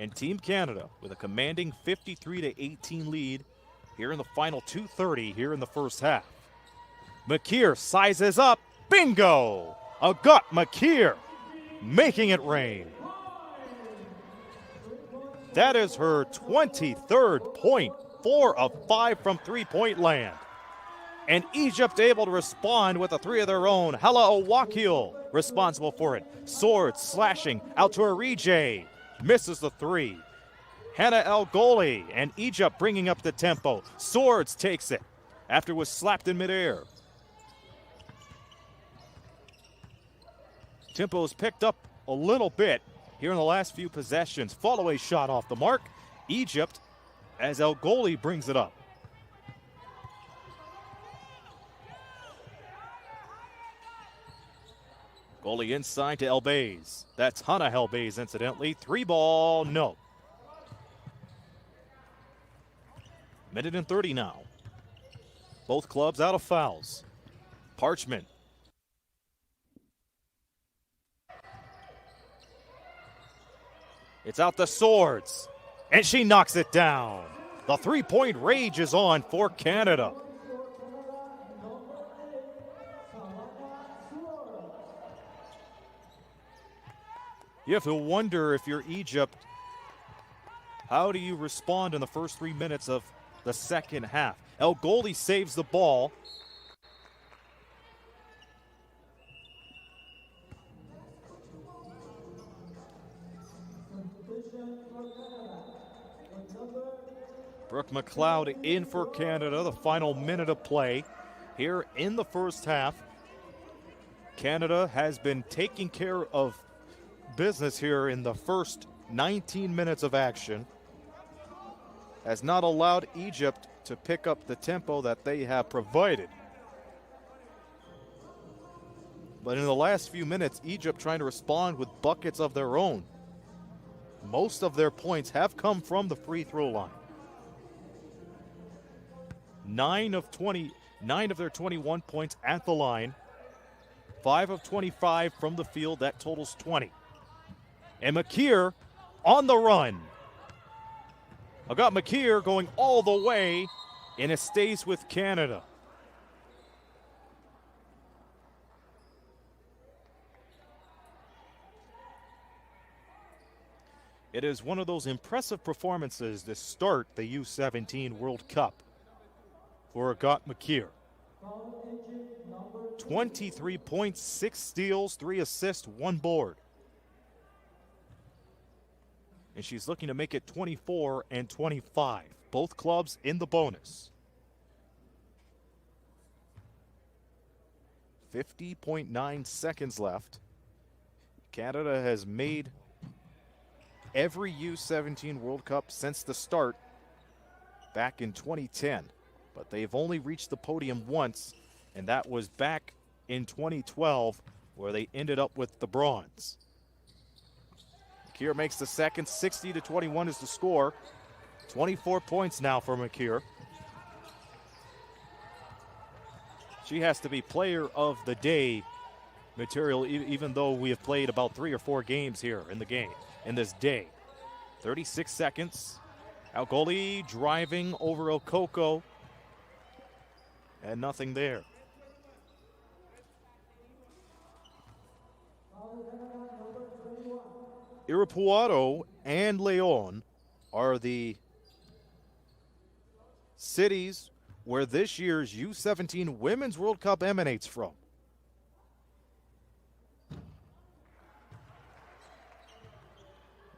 and Team Canada with a commanding 53-18 lead here in the final 2:30 here in the first half. McKeer sizes up. Bingo! Agat McKeer making it rain. That is her 23rd point, 4 of 5 from three-point land. And Egypt able to respond with a 3 of their own. Hala Owakil responsible for it. Sword slashing out to Arije. Misses the 3. Hannah El Goli and Egypt bringing up the tempo. Swords takes it after it was slapped in midair. Tempo is picked up a little bit here in the last few possessions. Fall away shot off the mark. Egypt as El Goli brings it up. Goalie inside to Elbays. That's Hannah Elbays, incidentally. 3-ball, no. Minute and 30 now. Both clubs out of fouls. Parchment. It's out the Swords. And she knocks it down. The three-point rage is on for Canada. You have to wonder if you're Egypt, how do you respond in the first 3 minutes of the second half? El Goli saves the ball. Brooke McLeod in for Canada, the final minute of play here in the first half. Canada has been taking care of business here in the first 19 minutes of action, has not allowed Egypt to pick up the tempo that they have provided. But in the last few minutes, Egypt trying to respond with buckets of their own. Most of their points have come from the free throw line. 9 of their 21 points at the line. 5 of 25 from the field, that totals 20. And McKeer on the run. I got McKeer going all the way, and it stays with Canada. It is one of those impressive performances to start the U17 World Cup for Agat McKeer. 23 points, 6 steals, 3 assists, 1 board. And she's looking to make it 24 and 25. Both clubs in the bonus. 50.9 seconds left. Canada has made every U17 World Cup since the start back in 2010. But they've only reached the podium once, and that was back in 2012, where they ended up with the bronze. McKeer makes the second. 60-21 is the score. 24 points now for McKeer. She has to be player of the day material, even though we have played about 3 or 4 games here in this day. 36 seconds. El Goli driving over Okoko. And nothing there. Irapuato and Leon are the cities where this year's U17 Women's World Cup emanates from.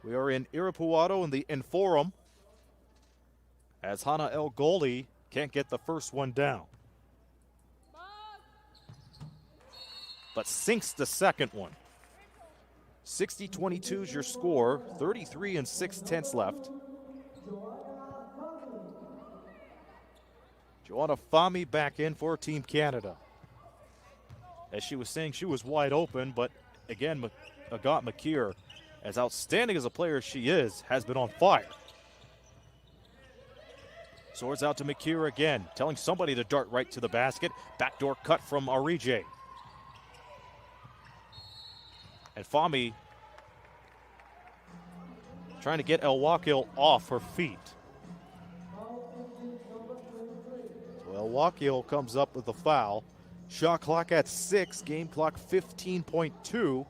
We are in Irapuato in the Inforum as Hana El Goli can't get the first one down, but sinks the second one. 60-22 is your score, 33 6/10 left. Joanna Fahmy back in for Team Canada. As she was saying, she was wide open, but again, Agat Makir, as outstanding as a player as she is, has been on fire. Swords out to Makir again, telling somebody to dart right to the basket. Backdoor cut from Arije. And Fahmy trying to get El Wakil off her feet. So El Wakil comes up with a foul. Shot clock at 6, game clock 15.2.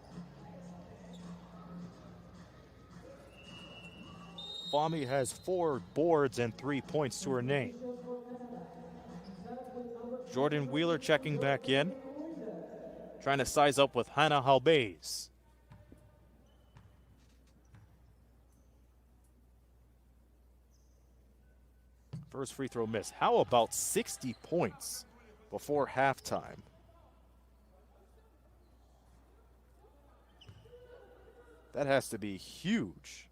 Fahmy has 4 boards and 3 points to her name. Jordan Wheeler checking back in, trying to size up with Hannah Halbez. First free throw miss. How about 60 points before halftime? That has to be huge.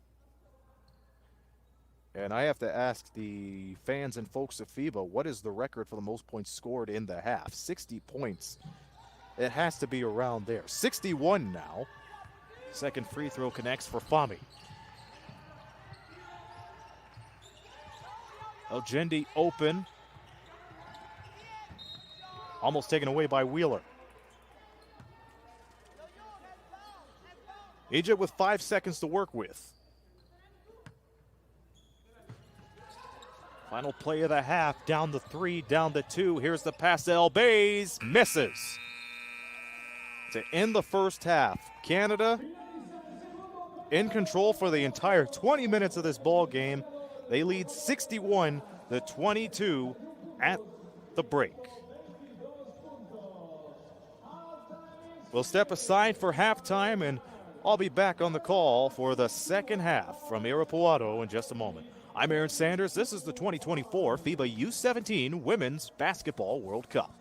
And I have to ask the fans and folks of FIBA, what is the record for the most points scored in the half? 60 points. It has to be around there. 61 now. Second free throw connects for Fahmy. Eljendi open. Almost taken away by Wheeler. Egypt with 5 seconds to work with. Final play of the half, down the 3, down the 2. Here's the pass to Halbez, misses. To end the first half, Canada in control for the entire 20 minutes of this ball game. They lead 61-22 at the break. We'll step aside for halftime, and I'll be back on the call for the second half from Irapuato in just a moment. I'm Aaron Sanders. This is the 2024 FIBA U17 Women's Basketball World Cup.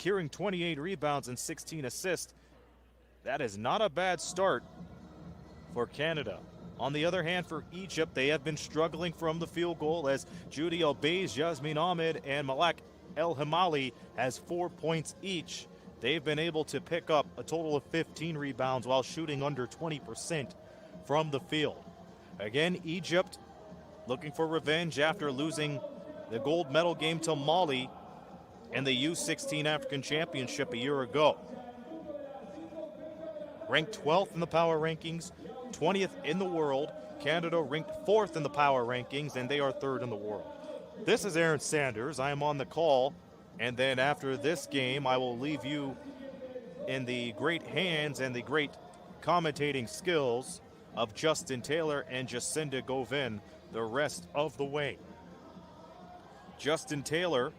securing 28 rebounds and 16 assists. That is not a bad start for Canada. On the other hand, for Egypt, they have been struggling from the field goal as Judy El-Bays, Yasmin Ahmed, and Malak El-Himali has 4 points each. They've been able to pick up a total of 15 rebounds while shooting under 20% from the field. Again, Egypt looking for revenge after losing the gold medal game to Mali in the U17 African Championship a year ago. Ranked 12th in the power rankings, 20th in the world. Canada ranked 4th in the power rankings, and they are 3rd in the world. This is Aaron Sanders. I am on the call, and then after this game, I will leave you in the great hands and the great commentating skills of Justin Taylor and Jacinda Govin the rest of the way. Justin Taylor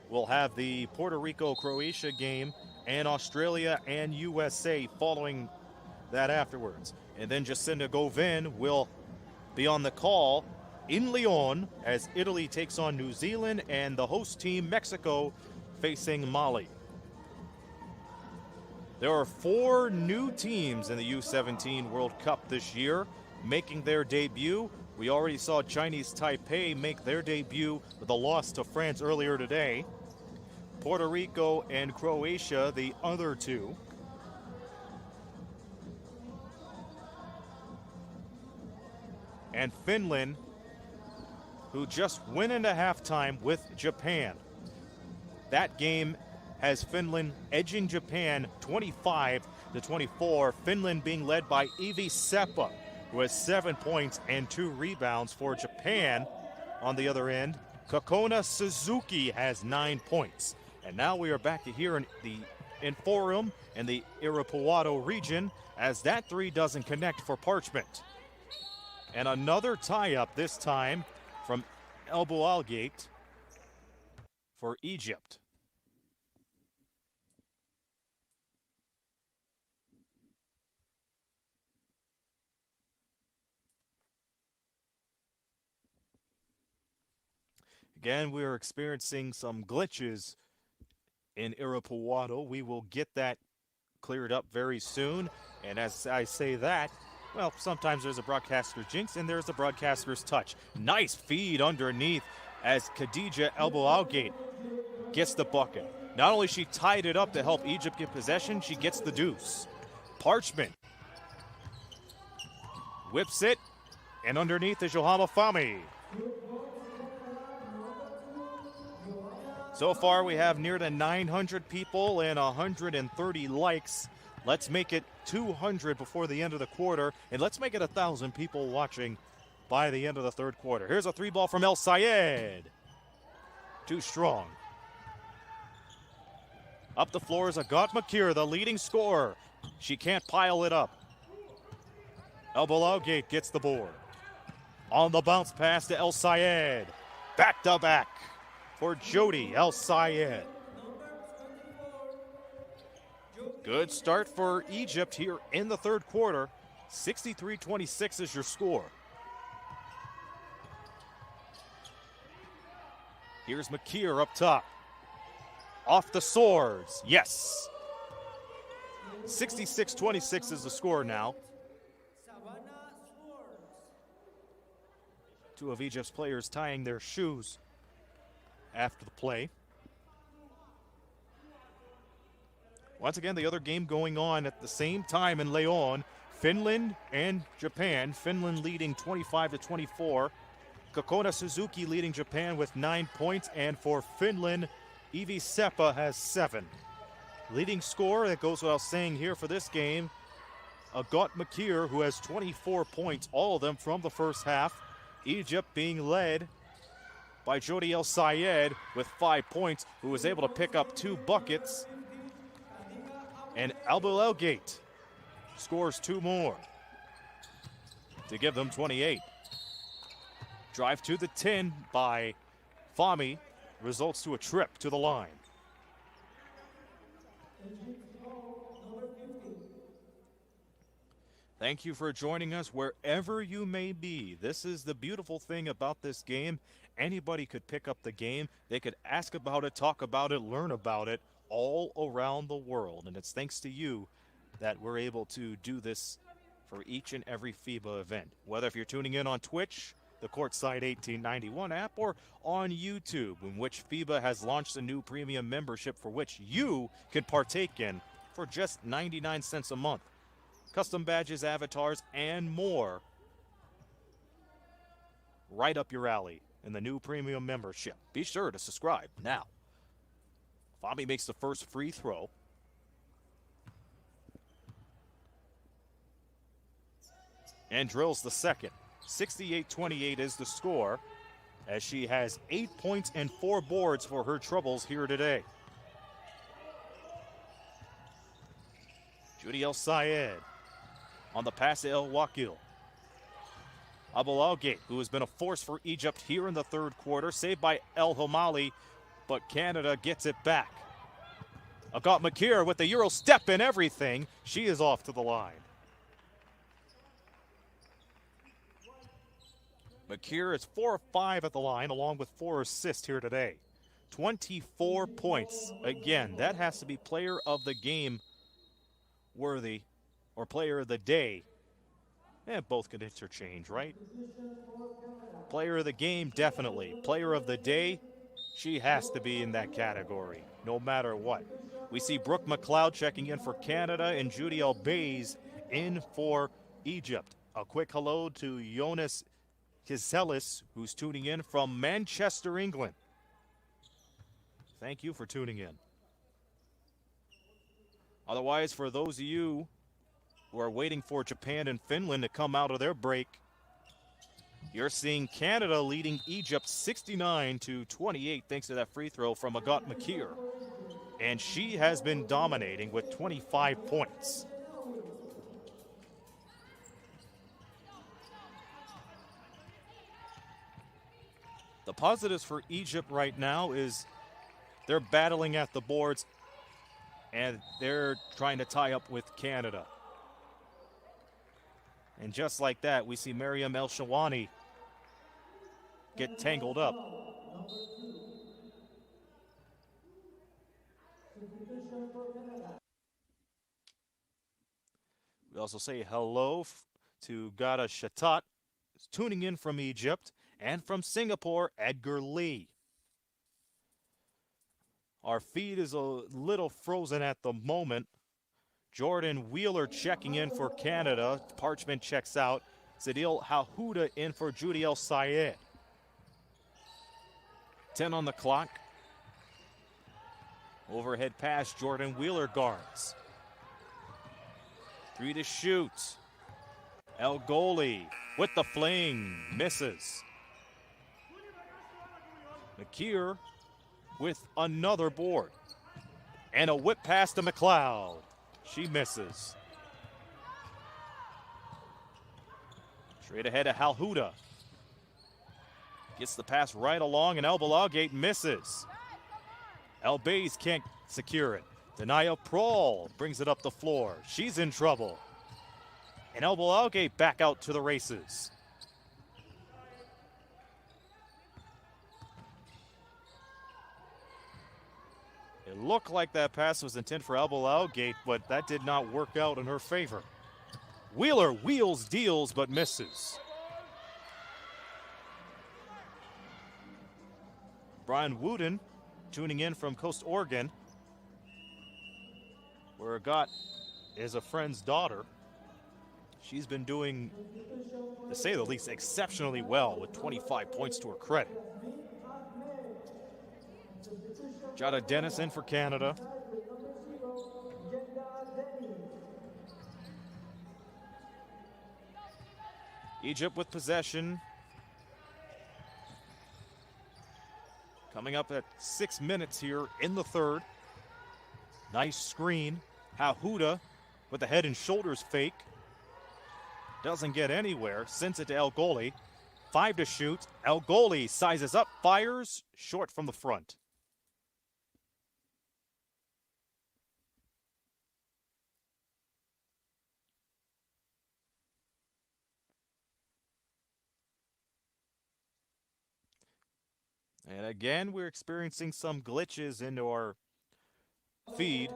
will have the Puerto Rico-Croatia game and Australia and USA following that afterwards. And then Jacinda Govin will be on the call in Lyon as Italy takes on New Zealand and the host team Mexico facing Mali. There are 4 new teams in the U17 World Cup this year making their debut. We already saw Chinese Taipei make their debut with a loss to France earlier today. Puerto Rico and Croatia, the other 2. And Finland, who just went into halftime with Japan. That game has Finland edging Japan 25-24. Finland being led by Iivi Sepä, who has 7 points and 2 rebounds for Japan. On the other end, Kokona Suzuki has 9 points. And now we are back to here in the Forum and the Irapuato region as that 3 doesn't connect for Parchment. And another tie-up this time from El Boualgate for Egypt. Again, we're experiencing some glitches in Irapuato. We will get that cleared up very soon. And as I say that, well, sometimes there's a broadcaster jinx and there's a broadcaster's touch. Nice feed underneath as Khadija El Boualgate gets the bucket. Not only she tied it up to help Egypt get possession, she gets the deuce. Parchment whips it, and underneath is Johanna Fami. So far, we have near to 900 people and 130 likes. Let's make it 200 before the end of the quarter, and let's make it 1,000 people watching by the end of the third quarter. Here's a 3-ball from El Sayed. Too strong. Up the floor is Agat Makir, the leading scorer. She can't pile it up. El Boualgate gets the board. On the bounce pass to El Sayed. Back to back for Jody El Sayed. Good start for Egypt here in the third quarter. 63-26 is your score. Here's Makir up top. Off the swords. Yes. 66-26 is the score now. 2 of Egypt's players tying their shoes after the play. Once again, the other game going on at the same time in Leon. Finland and Japan. Finland leading 25-24. Kokona Suzuki leading Japan with 9 points. And for Finland, Iivi Sepä has 7. Leading scorer, that goes without saying here for this game, Agat Makir, who has 24 points, all of them from the first half. Egypt being led by Jody El Sayed with 5 points, who was able to pick up 2 buckets. And El Boualgate scores 2 more to give them 28. Drive to the 10 by Fami results to a trip to the line. Thank you for joining us wherever you may be. This is the beautiful thing about this game. Anybody could pick up the game. They could ask about it, talk about it, learn about it all around the world. And it's thanks to you that we're able to do this for each and every FIBA event. Whether if you're tuning in on Twitch, the Courtside 1891 app, or on YouTube, in which FIBA has launched a new premium membership for which you can partake in for just 99 cents a month. Custom badges, avatars, and more. Right up your alley in the new premium membership. Be sure to subscribe now. Fabi makes the first free throw. And drills the second. 68-28 is the score, as she has 8 points and 4 boards for her troubles here today. Judy El Sayed on the pass to El Wakil. Abulalgate, who has been a force for Egypt here in the third quarter, saved by El Homali, but Canada gets it back. Agat Makir with the Euro step and everything. She is off to the line. Makir is 4 of 5 at the line, along with 4 assists here today. 24 points. Again, that has to be player of the game worthy, or player of the day. And both can interchange, right? Player of the game, definitely. Player of the day, she has to be in that category, no matter what. We see Brooke McLeod checking in for Canada and Judy Elbays in for Egypt. A quick hello to Jonas Kizelis, who's tuning in from Manchester, England. Thank you for tuning in. Otherwise, for those of you who are waiting for Japan and Finland to come out of their break, you're seeing Canada leading Egypt 69-28 thanks to that free throw from Agat Makir. And she has been dominating with 25 points. The positives for Egypt right now is they're battling at the boards and they're trying to tie up with Canada. And just like that, we see Mariam El Shawani get tangled up. We also say hello to Gada Shatat, tuning in from Egypt, and from Singapore, Edgar Lee. Our feed is a little frozen at the moment. Jordan Wheeler checking in for Canada. Parchment checks out. Zadil Hahuda in for Judy El Sayed. 10 on the clock. Overhead pass, Jordan Wheeler guards. 3 to shoot. El Goli with the fling, misses. Makir with another board. And a whip pass to McLeod. She misses. Straight ahead to Halhuda. Gets the pass right along, and El Balagate misses. El Bays can't secure it. Denaya Prohl brings it up the floor. She's in trouble. And El Balagate back out to the races. It looked like that pass was intended for El Balagate, but that did not work out in her favor. Wheeler wheels, deals, but misses. Brian Wooden tuning in from Coast Oregon, where Agat is a friend's daughter. She's been doing, to say the least, exceptionally well with 25 points to her credit. Jada Dennis in for Canada. Egypt with possession. Coming up at 6 minutes here in the third. Nice screen. Hahuda with the head and shoulders fake. Doesn't get anywhere. Sends it to El Goli. 5 to shoot. El Goli sizes up, fires, short from the front. And again, we're experiencing some glitches into our feed.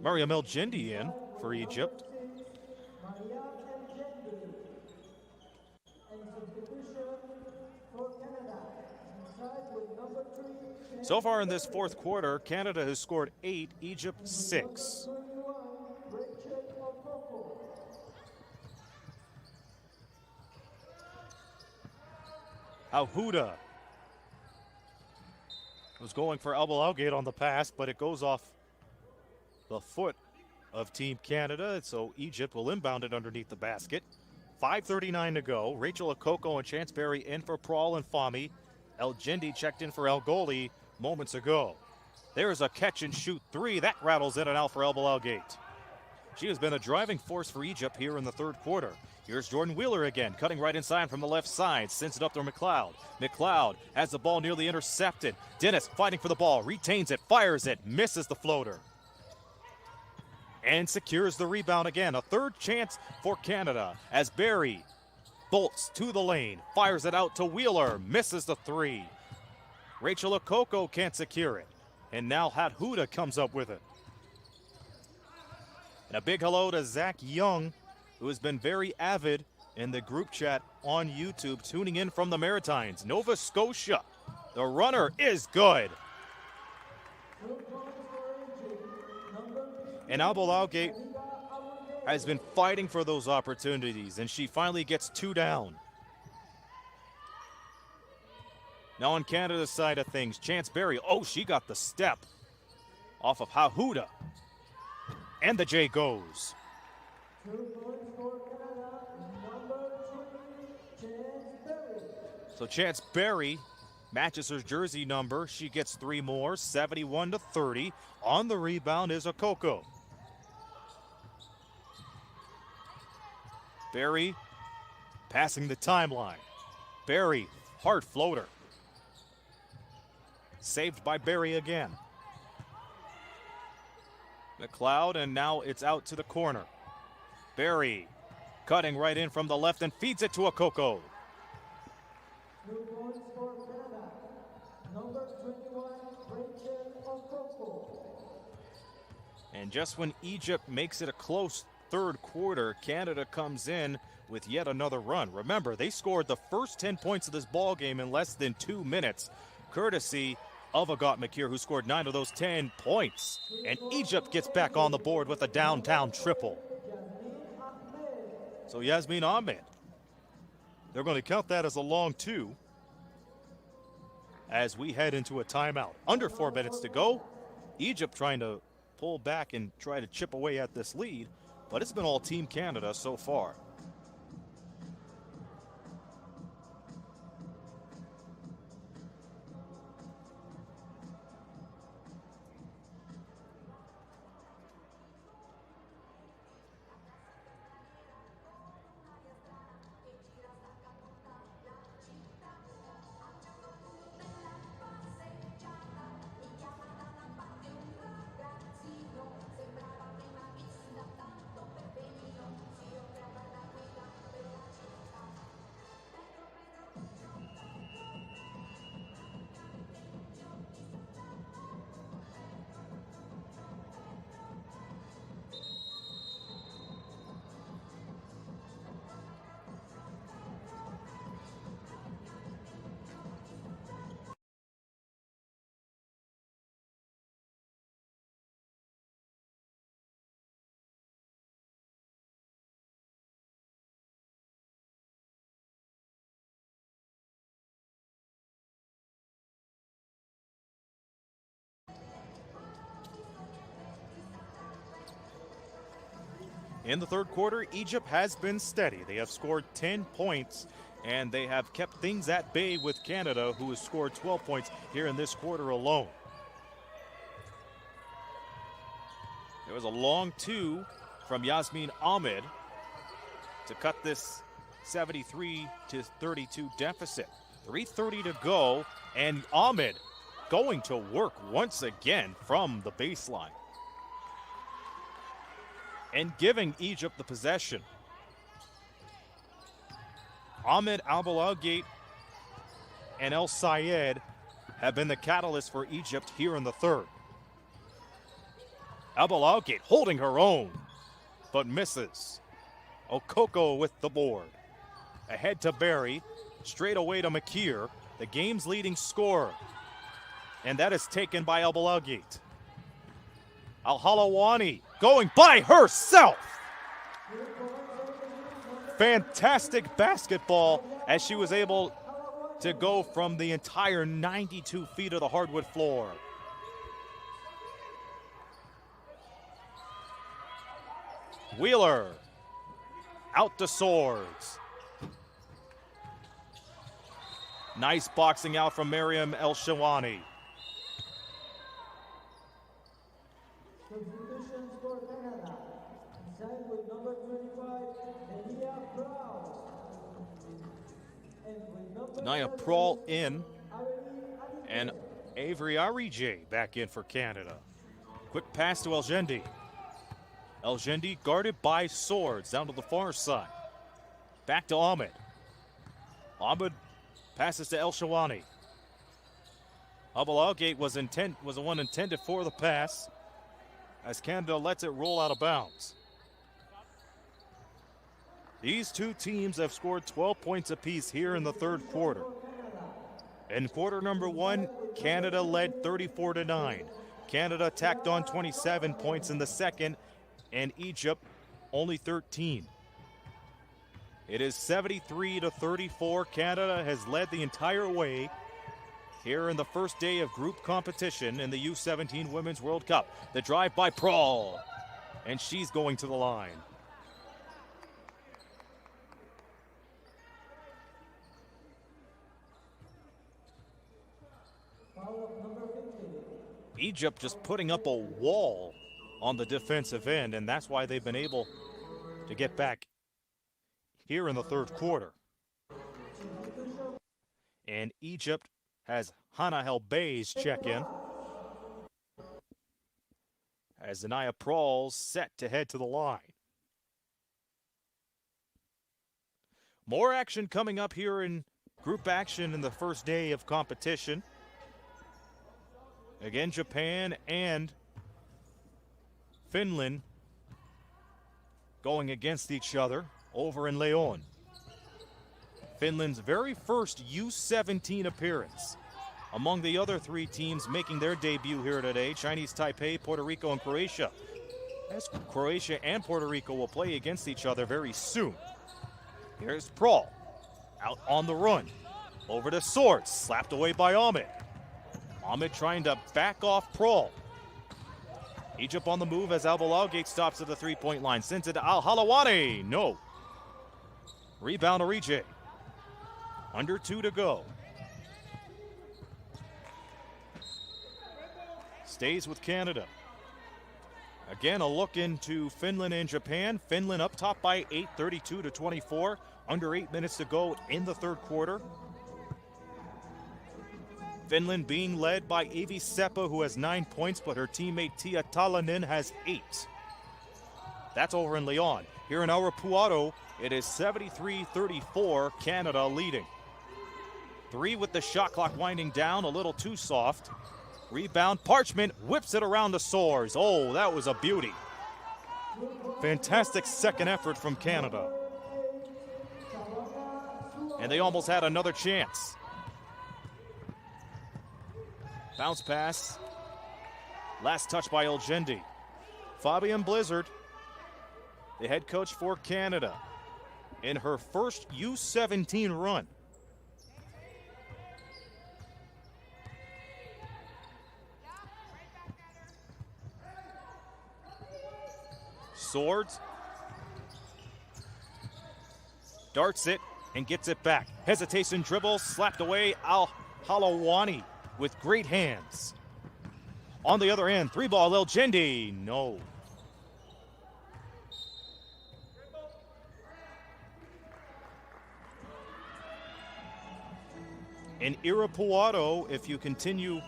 Mariam El Jindi in for Egypt. So far in this fourth quarter, Canada has scored 8, Egypt 6. Ahuda was going for Albal Algate on the pass, but it goes off the foot of Team Canada, so Egypt will inbound it underneath the basket. 5:39 to go. Rachel Okoko and Chance Berry in for Prawl and Fahmy. El Jindi checked in for El Goli moments ago. There's a catch and shoot three. That rattles in and out for Albal Algate. She has been a driving force for Egypt here in the third quarter. Here's Jordan Wheeler again, cutting right inside from the left side. Sends it up to McLeod. McLeod has the ball nearly intercepted. Dennis fighting for the ball, retains it, fires it, misses the floater. And secures the rebound again. A third chance for Canada as Berry bolts to the lane, fires it out to Wheeler, misses the three. Rachel Okoko can't secure it. And now Hathuda comes up with it. And a big hello to Zach Young, who has been very avid in the group chat on YouTube, tuning in from the Maritimes. Nova Scotia, the runner is good. And Albal Algate has been fighting for those opportunities, and she finally gets two down. Now on Canada's side of things, Chance Berry, oh, she got the step off of Hahuda. And the J goes. So Chance Berry matches her jersey number. She gets three more, 71-30. On the rebound is Okoko. Berry passing the timeline. Berry, hard floater. Saved by Berry again. McLeod, and now it's out to the corner. Berry cutting right in from the left and feeds it to Okoko. And just when Egypt makes it a close third quarter, Canada comes in with yet another run. Remember, they scored the first 10 points of this ball game in less than 2 minutes, courtesy of Agat Makir, who scored 9 of those 10 points. And Egypt gets back on the board with a downtown triple. So Yasmin Ahmed, they're going to count that as a long two as we head into a timeout. Under 4 minutes to go. Egypt trying to pull back and try to chip away at this lead, but it's been all Team Canada so far. In the third quarter, Egypt has been steady. They have scored 10 points, and they have kept things at bay with Canada, who has scored 12 points here in this quarter alone. There was a long two from Yasmin Ahmed to cut this 73-32 deficit. 3:30 to go, and Ahmed going to work once again from the baseline and giving Egypt the possession. Ahmed Albal Algate and El Sayed have been the catalyst for Egypt here in the third. Abalagate holding her own, but misses. Okoko with the board. Ahead to Barry, straight away to Makir, the game's leading scorer. And that is taken by Abalagate. Al-Halawani going by herself. Fantastic basketball as she was able to go from the entire 92 feet of the hardwood floor. Wheeler out to Swords. Nice boxing out from Miriam El-Shawani. Naya Prawl in, and Avery Arije back in for Canada. Quick pass to Elgendi. Elgendi guarded by Swords down to the far side. Back to Ahmed. Ahmed passes to El-Shawani. Abalagate was the one intended for the pass as Canada lets it roll out of bounds. These two teams have scored 12 points apiece here in the third quarter. In quarter number one, Canada led 34-9. Canada tacked on 27 points in the second, and Egypt only 13. It is 73-34. Canada has led the entire way here in the first day of group competition in the U17 Women's World Cup. The drive by Prawl, and she's going to the line. Egypt just putting up a wall on the defensive end, and that's why they've been able to get back here in the third quarter. And Egypt has Hannah Helbey's check in as Naya Prawl's set to head to the line. More action coming up here in group action in the first day of competition. Again, Japan and Finland going against each other over in Leon. Finland's very first U17 appearance. Among the other three teams making their debut here today, Chinese Taipei, Puerto Rico, and Croatia. As Croatia and Puerto Rico will play against each other very soon. Here's Prawl, out on the run. Over to Swords, slapped away by Ahmed. Ahmed trying to back off Prawl. Egypt on the move as Abalagate stops at the three-point line. Sends it to Al-Halawani. No. Rebound Arije. Under 2 to go. Stays with Canada. Again, a look into Finland and Japan. Finland up top by 8, 32-24. Under 8 minutes to go in the third quarter. Finland being led by Evi Seppa, who has 9 points, but her teammate Tia Talonen has 8. That's over in Leon. Here in Arapuato, it is 73-34, Canada leading. 3 with the shot clock winding down, a little too soft. Rebound, Parchment whips it around the Swords. Oh, that was a beauty. Fantastic second effort from Canada. And they almost had another chance. Bounce pass. Last touch by Elgendi. Fabian Blizzard, the head coach for Canada, in her first U17 run. Swords darts it and gets it back. Hesitation dribble, slapped away. Al-Halawani with great hands. On the other end, 3-ball Elgendi. No. In Irapuato, if you continue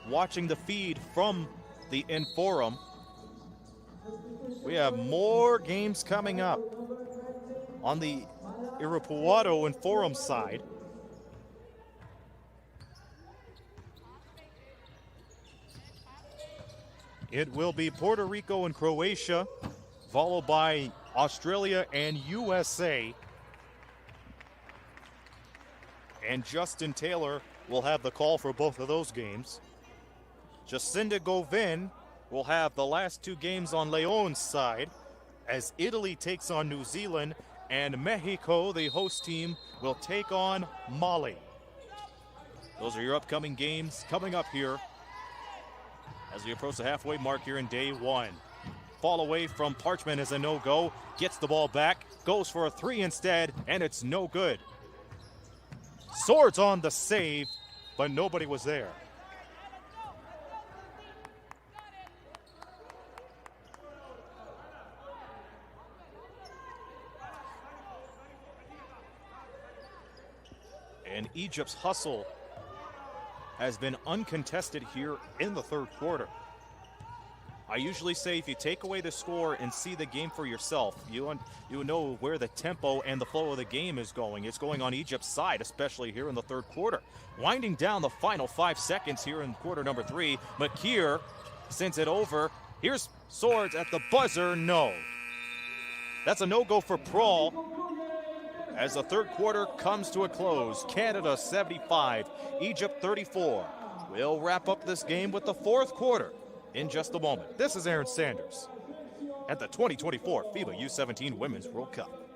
watching the feed from the Inforum, we have more games coming up on the Irapuato Inforum side. It will be Puerto Rico and Croatia, followed by Australia and USA. And Justin Taylor will have the call for both of those games. Jacinda Govin will have the last two games on Leon's side as Italy takes on New Zealand and Mexico, the host team, will take on Mali. Those are your upcoming games coming up here as we approach the halfway mark here in day one. Fall away from Parchment is a no-go. Gets the ball back, goes for a three instead, and it's no good. Swords on the save, but nobody was there. And Egypt's hustle has been uncontested here in the third quarter. I usually say if you take away the score and see the game for yourself, you know where the tempo and the flow of the game is going. It's going on Egypt's side, especially here in the third quarter. Winding down the final 5 seconds here in quarter number 3. Makir sends it over. Here's Swords at the buzzer. No. That's a no-go for Prawl. As the third quarter comes to a close, Canada 75, Egypt 34. We'll wrap up this game with the fourth quarter in just a moment. This is Aaron Sanders at the 2024 FIBA U17 Women's World Cup.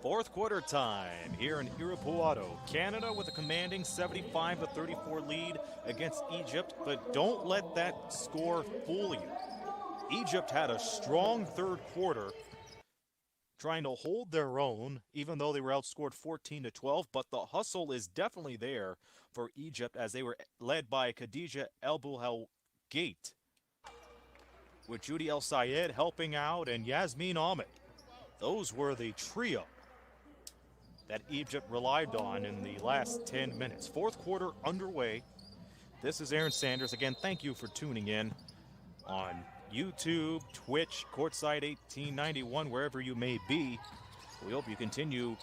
Fourth quarter time here in Irapuato. Canada with a commanding 75-34 lead against Egypt, but don't let that score fool you. Egypt had a strong third quarter, trying to hold their own, even though they were outscored 14-12, but the hustle is definitely there for Egypt as they were led by Khadija El-Bouhal-Gate, with Judy El-Sayed helping out and Yasmin Ahmed. Those were the trio that Egypt relied on in the last 10 minutes. Fourth quarter underway. This is Aaron Sanders. Again, thank you for tuning in on YouTube, Twitch, Courtside 1891, wherever you may be. We hope you continue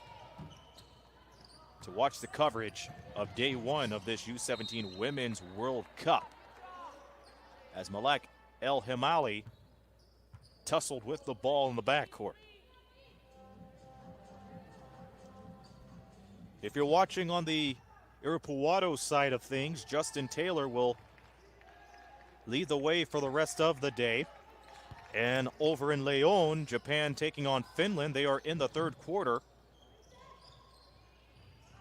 to watch the coverage of day one of this U17 Women's World Cup as Malak El-Himali tussled with the ball in the backcourt. If you're watching on the Irapuato side of things, Justin Taylor will lead the way for the rest of the day. And over in Leon, Japan taking on Finland. They are in the third quarter.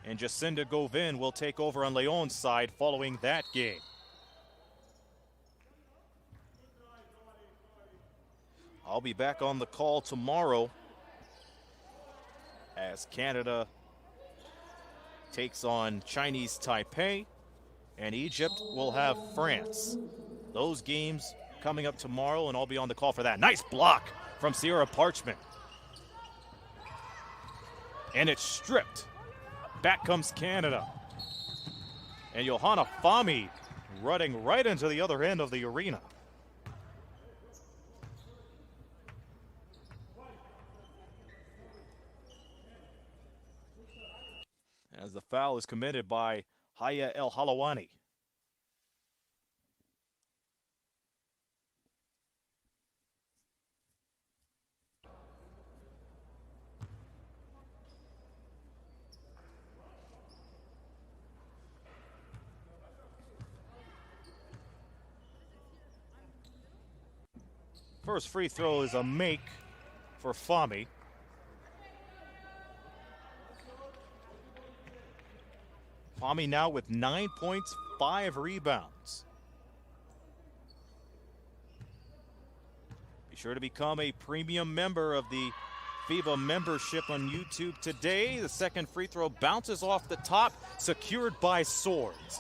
And Jacinda Govin will take over on Leon's side following that game. I'll be back on the call tomorrow as Canada takes on Chinese Taipei, and Egypt will have France. Those games coming up tomorrow, and I'll be on the call for that. Nice block from Sierra Parchment. And it's stripped. Back comes Canada. And Johanna Fahmy running right into the other end of the arena. As the foul is committed by Haya El Halawani. First free throw is a make for Fahmy. Fahmy now with 9 points, 5 rebounds. Be sure to become a premium member of the FIBA membership on YouTube today. The second free throw bounces off the top, secured by Swords.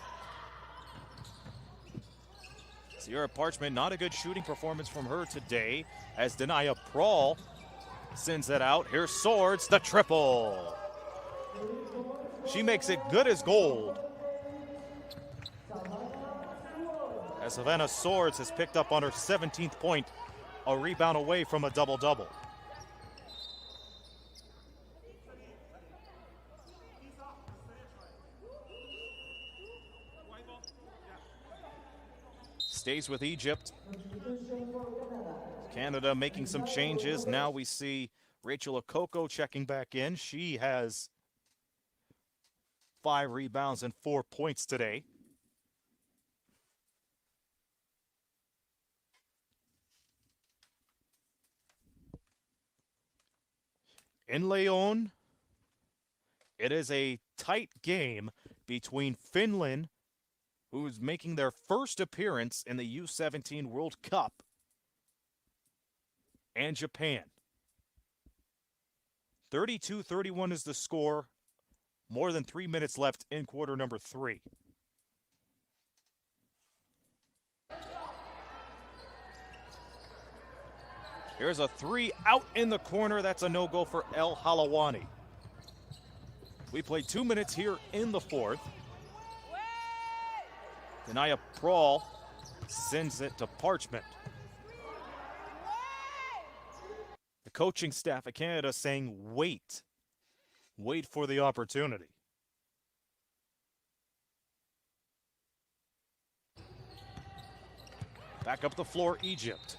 Sierra Parchment, not a good shooting performance from her today, as Denia Prawl sends it out. Here's Swords, the triple. She makes it good as gold. As Savannah Swords has picked up on her 17th point, a rebound away from a double-double. Stays with Egypt. Canada making some changes. Now we see Rachel Okoko checking back in. She has 5 rebounds and 4 points today. In Leon, it is a tight game between Finland, who's making their first appearance in the U17 World Cup, and Japan. 32-31 is the score. More than 3 minutes left in quarter number 3. Here's a 3 out in the corner. That's a no-go for El Halawani. We played 2 minutes here in the fourth. Denia Prawl sends it to Parchment. The coaching staff of Canada saying, wait. Wait for the opportunity. Back up the floor, Egypt.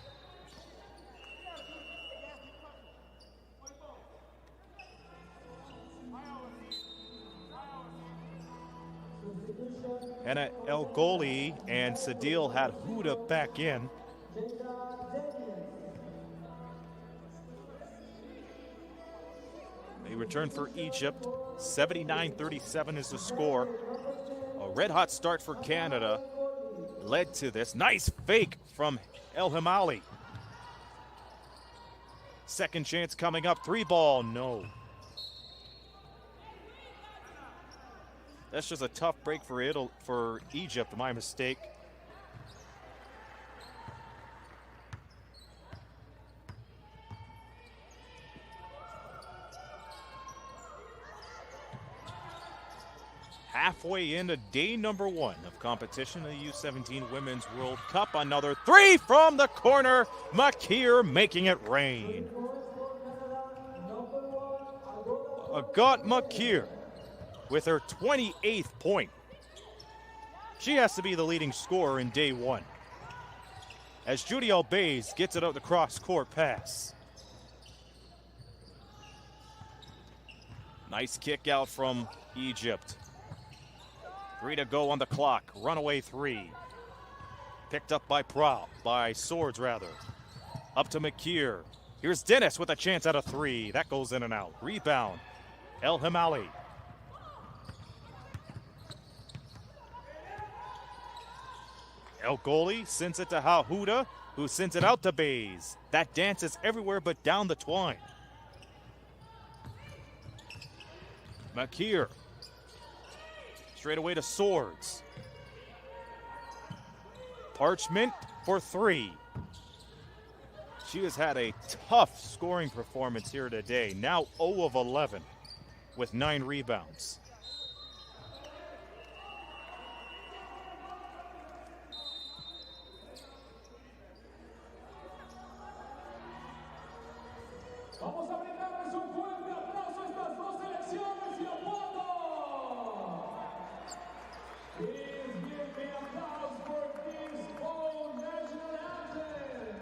Hannah El Goli and Sadil had Huda back in. They return for Egypt. 79-37 is the score. A red-hot start for Canada led to this. Nice fake from El Himali. Second chance coming up. 3-ball, no. That's just a tough break for Egypt, my mistake. Halfway into day number 1 of competition in the U17 Women's World Cup. Another 3 from the corner. Makir making it rain. Agat Makir with her 28th point. She has to be the leading scorer in day 1. As Judy Albays gets it out the cross-court pass. Nice kick out from Egypt. 3 to go on the clock. Runaway 3. Picked up by Swords rather. Up to Makir. Here's Dennis with a chance at a 3. That goes in and out. Rebound. El Himali. El Goli sends it to Huda. who sends it out to Bays. That dances everywhere but down the twine. Makir. Straight away to Swords. Parchment for three. She has had a tough scoring performance here today. Now 0 of 11 with 9 rebounds. Vamos a brindarles un fuerte aplauso a estas dos selecciones y Irapuato. Please give me applause for this whole national anthem.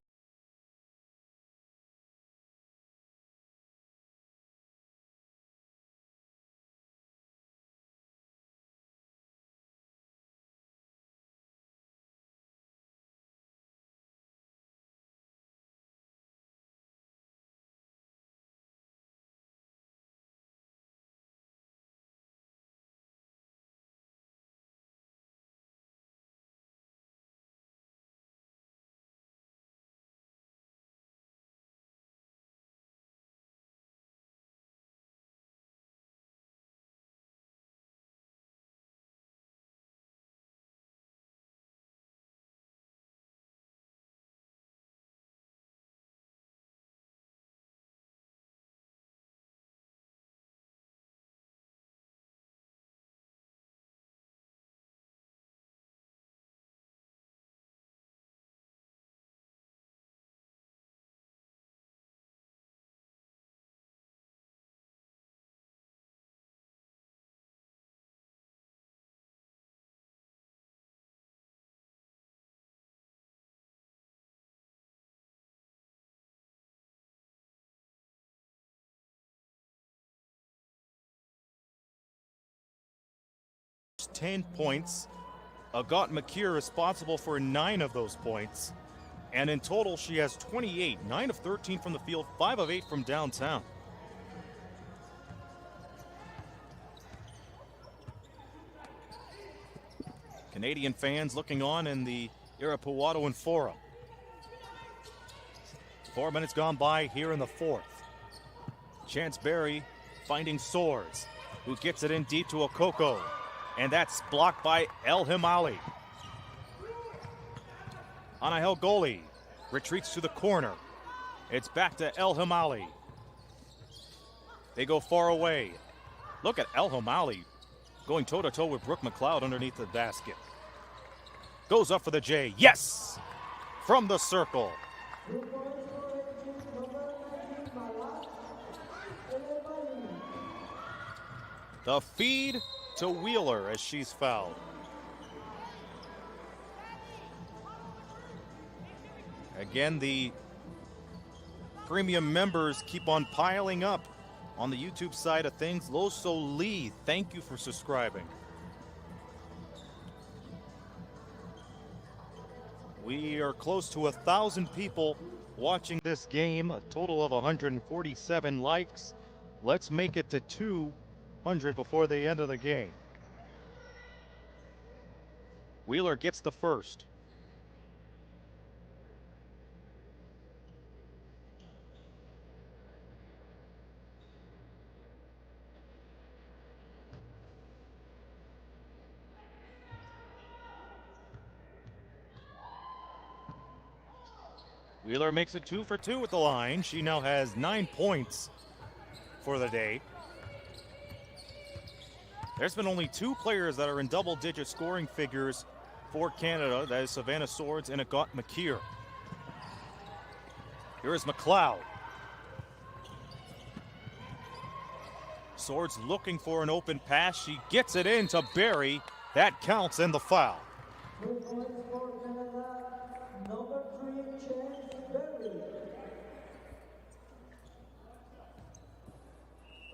Ten points. Agat Makir responsible for 9 of those points. And in total, she has 28, 9 of 13 from the field, 5 of 8 from downtown. Canadian fans looking on in the Irapuato Forum. 4 minutes gone by here in the fourth. Chance Berry finding Swords, who gets it in deep to Okoko. And that's blocked by El Himali. Anahel Goli retreats to the corner. It's back to El Himali. They go far away. Look at El Himali going toe-to-toe with Brooke McLeod underneath the basket. Goes up for the J. Yes! From the circle. The feed to Wheeler as she's fouled. Again, the premium members keep on piling up on the YouTube side of things. Loso Lee, thank you for subscribing. We are close to 1,000 people watching this game, a total of 147 likes. Let's make it to 200 before the end of the game. Wheeler gets the first. Wheeler makes it 2 for 2 with the line. She now has 9 points for the day. There's been only 2 players that are in double-digit scoring figures for Canada. That is Savannah Swords and Agat Makir. Here is McLeod. Swords looking for an open pass. She gets it in to Berry. That counts in the foul. Number 3, Chance Berry.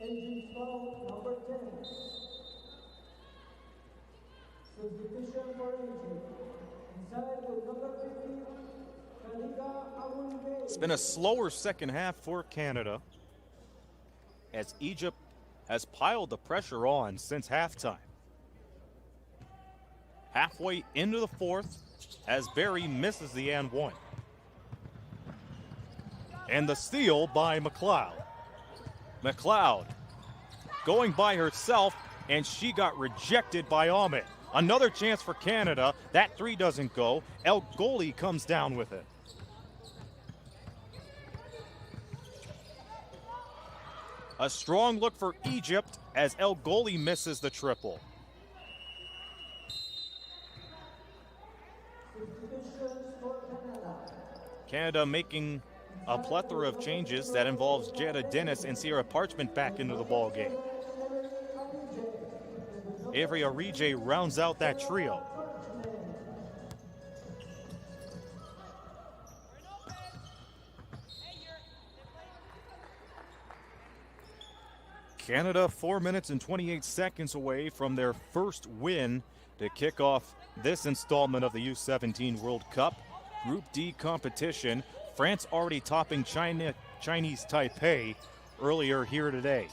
Agent foul, number 10. Substitution for agent. Inside with number 50, Khaliga Abulbey. It's been a slower second half for Canada as Egypt has piled the pressure on since halftime. Halfway into the fourth, as Berry misses the and one. And the steal by McLeod. McLeod going by herself, and she got rejected by Ahmed. Another chance for Canada. That three doesn't go. El Gholi comes down with it. A strong look for Egypt as El Gholi misses the triple. Canada making a plethora of changes that involves Jetta Dennis and Sierra Parchment back into the ball game. Avery Orije rounds out that trio. Canada 4 minutes and 28 seconds away from their first win to kick off this installment of the U17 World Cup. Group D competition. France already topping Chinese Taipei earlier here today.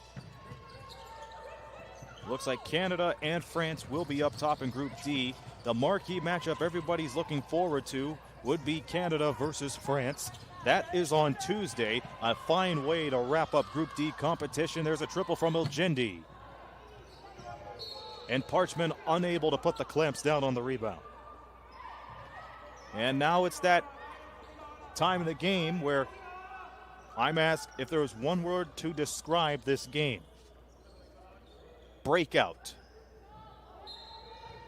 Looks like Canada and France will be up top in Group D. The marquee matchup everybody's looking forward to would be Canada versus France. That is on Tuesday. A fine way to wrap up Group D competition. There's a triple from Elgendi. And Parchment unable to put the clamps down on the rebound. And now it's that time of the game where I'm asked if there was one word to describe this game. Breakout.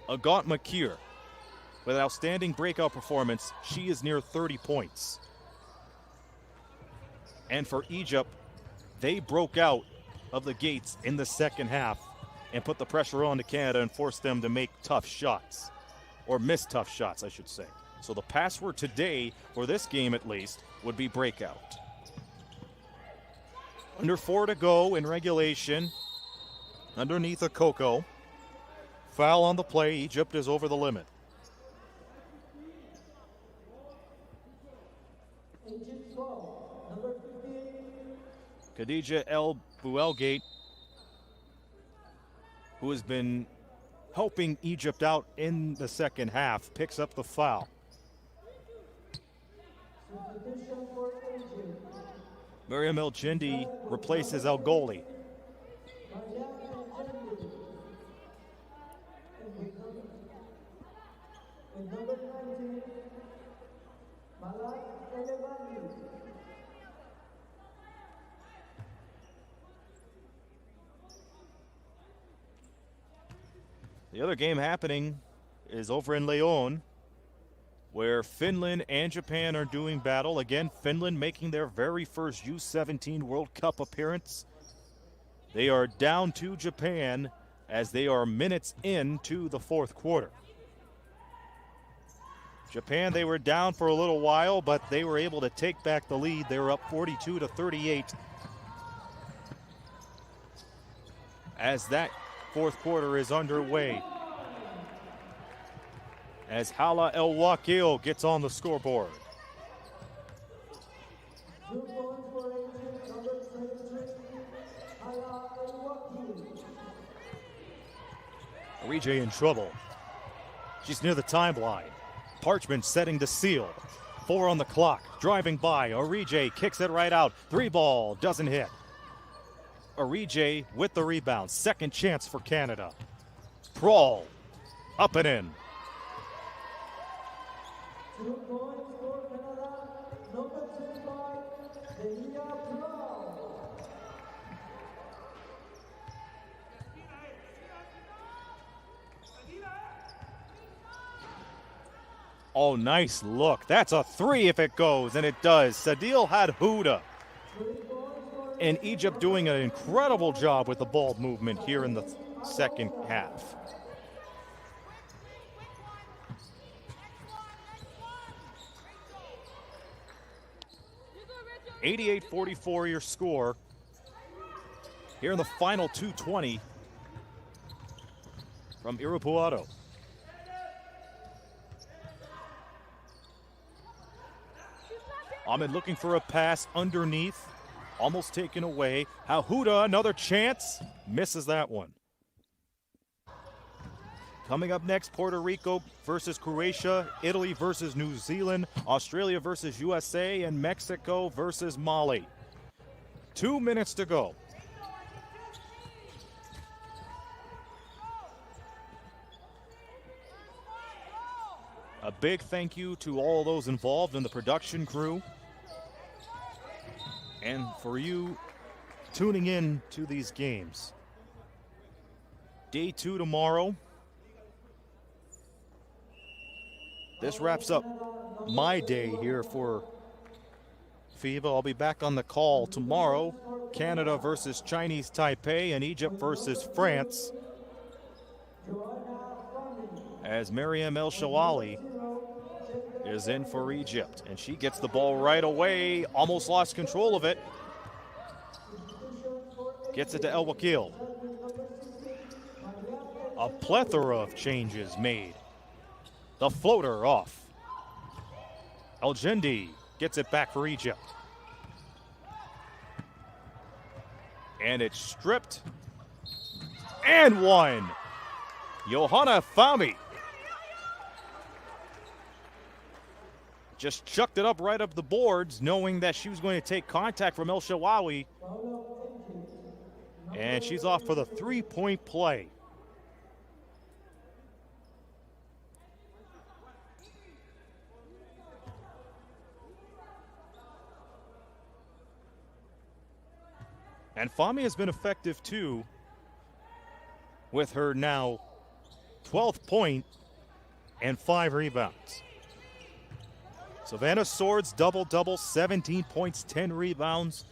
Agat Makir, with an outstanding breakout performance, she is near 30 points. And for Egypt, they broke out of the gates in the second half and put the pressure on to Canada and forced them to make tough shots, or miss tough shots, I should say. So the password today, for this game at least, would be breakout. Under 4 to go in regulation. Underneath a Coco. Foul on the play. Egypt is over the limit. Khadija El Bouelgate, who has been helping Egypt out in the second half, picks up the foul. Miriam Elgendi replaces El Gholi. The other game happening is over in Leon, where Finland and Japan are doing battle. Again, Finland making their very first U17 World Cup appearance. They are down to Japan as they are minutes into the fourth quarter. Japan, they were down for a little while, but they were able to take back the lead. They were up 42-38 as that fourth quarter is underway. As Hala El Wakil gets on the scoreboard. Orije in trouble. She's near the timeline. Parchment setting the seal. 4 on the clock. Driving by. Orije kicks it right out. 3 ball. Doesn't hit. Orije with the rebound. Second chance for Canada. Prawl. Up and in. Oh, nice look. That's a 3 if it goes, and it does. Sadil Hadhouda. And Egypt doing an incredible job with the ball movement here in the second half. (88-44) your score here in the final 2:20 from Irapuato. Ahmed looking for a pass underneath, almost taken away. Hadhouda, another chance, misses that one. Coming up next, Puerto Rico versus Croatia, Italy versus New Zealand, Australia versus USA, and Mexico versus Mali. 2 minutes to go. A big thank you to all those involved in the production crew and for you tuning in to these games. Day 2 tomorrow. This wraps up my day here for FIBA. I'll be back on the call tomorrow. Canada versus Chinese Taipei and Egypt versus France. As Mariam El Shawali is in for Egypt, and she gets the ball right away, almost lost control of it. Gets it to El Wakil. A plethora of changes made. The floater off. El Jendi gets it back for Egypt. And it's stripped. And one. Johanna Fahmy just chucked it up right up the boards, knowing that she was going to take contact from El Shawawi. And she's off for the three-point play. And Fahmy has been effective too, with her now 12th point and 5 rebounds. Savannah Swords double-double, 17 points, 10 rebounds.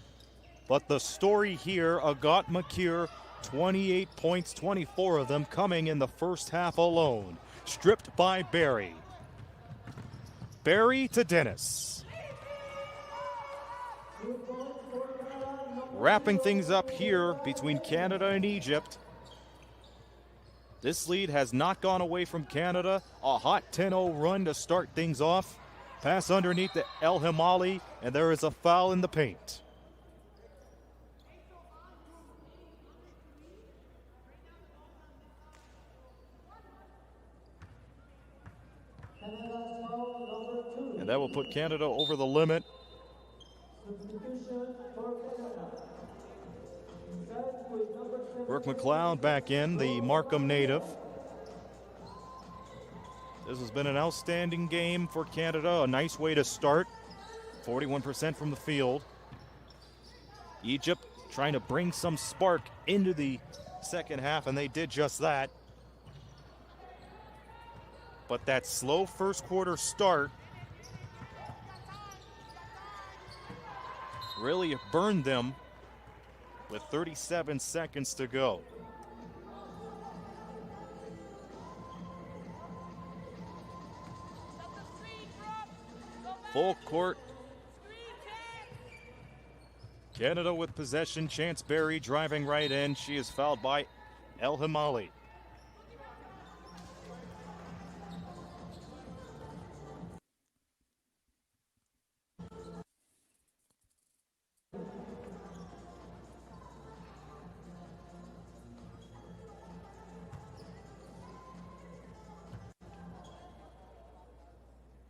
But the story here, Agat Makir, 28 points, 24 of them coming in the first half alone. Stripped by Barry. Barry to Dennis. Wrapping things up here between Canada and Egypt. This lead has not gone away from Canada. A hot 10-0 run to start things off. Pass underneath to El Himali, and there is a foul in the paint. And that will put Canada over the limit. Brooke McLeod back in, the Markham native. This has been an outstanding game for Canada. A nice way to start. 41% from the field. Egypt trying to bring some spark into the second half, and they did just that. But that slow first quarter start really burned them with 37 seconds to go. Full court. Canada with possession. Chance Berry driving right in. She is fouled by El Himali.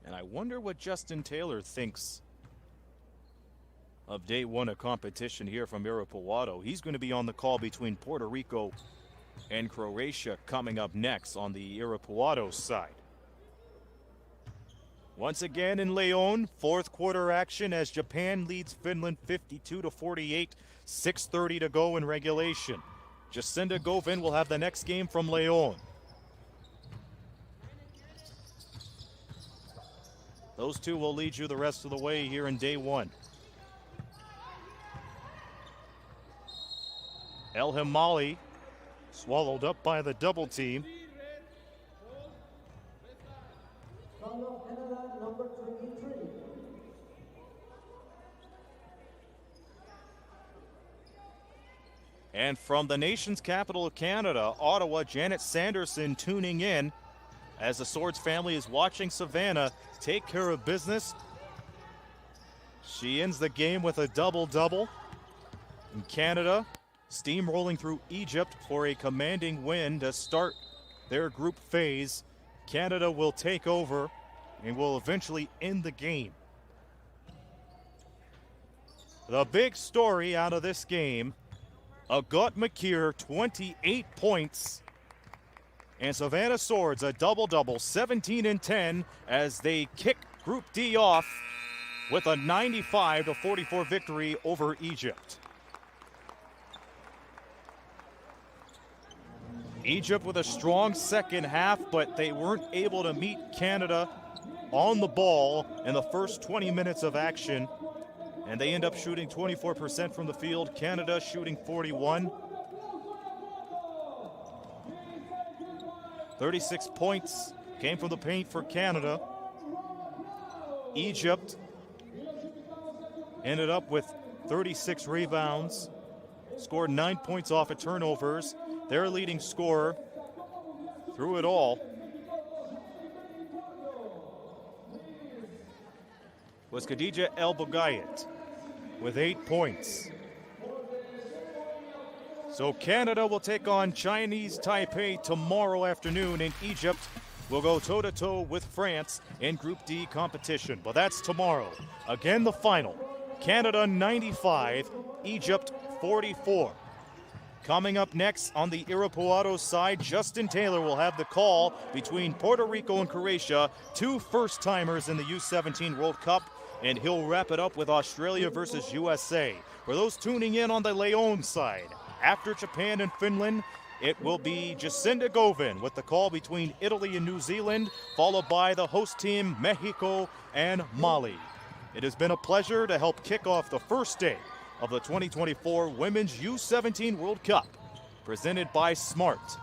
And I wonder what Justin Taylor thinks of day 1 of competition here from Irapuato. He's going to be on the call between Puerto Rico and Croatia coming up next on the Irapuato side. Once again in Leon, fourth quarter action as Japan leads Finland 52-48, 6:30 to go in regulation. Jacinda Govin will have the next game from Leon. Those two will lead you the rest of the way here in day 1. El Himali swallowed up by the double team. And from the nation's capital of Canada, Ottawa, Janet Sanderson tuning in as the Swords family is watching Savannah take care of business. She ends the game with a double-double. In Canada, steamrolling through Egypt for a commanding win to start their group phase. Canada will take over and will eventually end the game. The big story out of this game, Agut McKeer, 28 points. And Savannah Swords, a double-double, 17 and 10, as they kick Group D off with a 95-44 victory over Egypt. Egypt with a strong second half, but they weren't able to meet Canada on the ball in the first 20 minutes of action. And they end up shooting 24% from the field, Canada shooting 41. 36 points came from the paint for Canada. Egypt ended up with 36 rebounds, scored 9 points off of turnovers. Their leading scorer through it all was Khadija El Bogayet with 8 points. So Canada will take on Chinese Taipei tomorrow afternoon, and Egypt will go toe-to-toe with France in Group D competition. But that's tomorrow. Again, the final. Canada 95, Egypt 44. Coming up next on the Irapuato side, Justin Taylor will have the call between Puerto Rico and Croatia, two first-timers in the U17 World Cup, and he'll wrap it up with Australia versus USA. For those tuning in on the Leon side, after Japan and Finland, it will be Jacinda Govin with the call between Italy and New Zealand, followed by the host team, Mexico and Mali. It has been a pleasure to help kick off the first day of the 2024 Women's U17 World Cup, presented by Smart.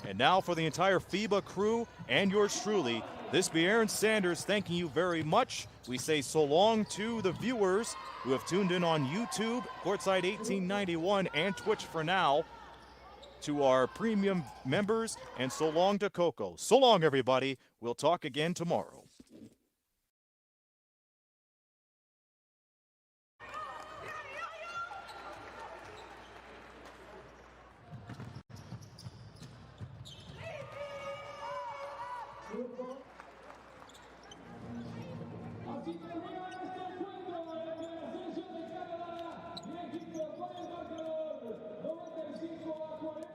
And now for the entire FIBA crew and yours truly, this be Aaron Sanders thanking you very much. We say so long to the viewers who have tuned in on YouTube, Courtside 1891, and Twitch for now, to our premium members, and so long to Coco. So long, everybody. We'll talk again tomorrow. Así termina este encuentro de representación de Canadá y Egipto con el marcador 95-44.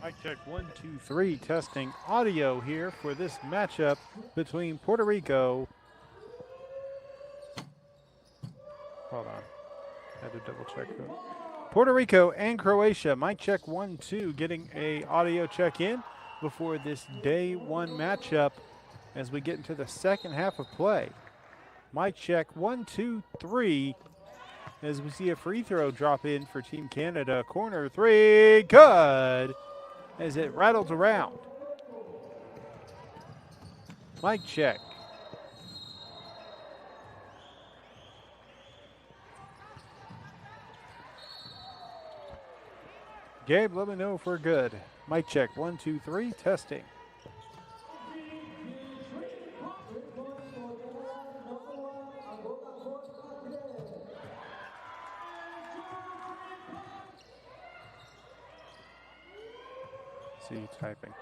Mic check 1, 2, 3, testing audio here for this matchup between Puerto Rico. Hold on, had to double check that. Puerto Rico and Croatia. Mic check 1, 2. Getting a audio check in before this day 1 matchup as we get into the second half of play. Mic check 1, 2, 3. As we see a free throw drop in for Team Canada. Corner 3, good, as it rattles around. Mic check. Gabe, let me know if we're good. Mic check 1, 2, 3, testing. See you typing.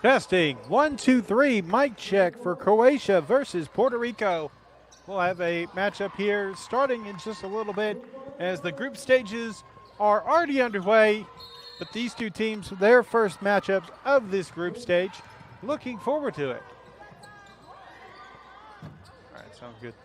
Testing 1, 2, 3. Mic check for Croatia versus Puerto Rico. We'll have a matchup here starting in just a little bit as the group stages are already underway. But these two teams, their first matchups of this group stage. Looking forward to it. All right, sounds good.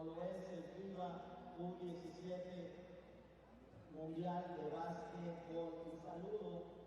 como lo es el FIBA U17 Mundial de Básquetbol. Un saludo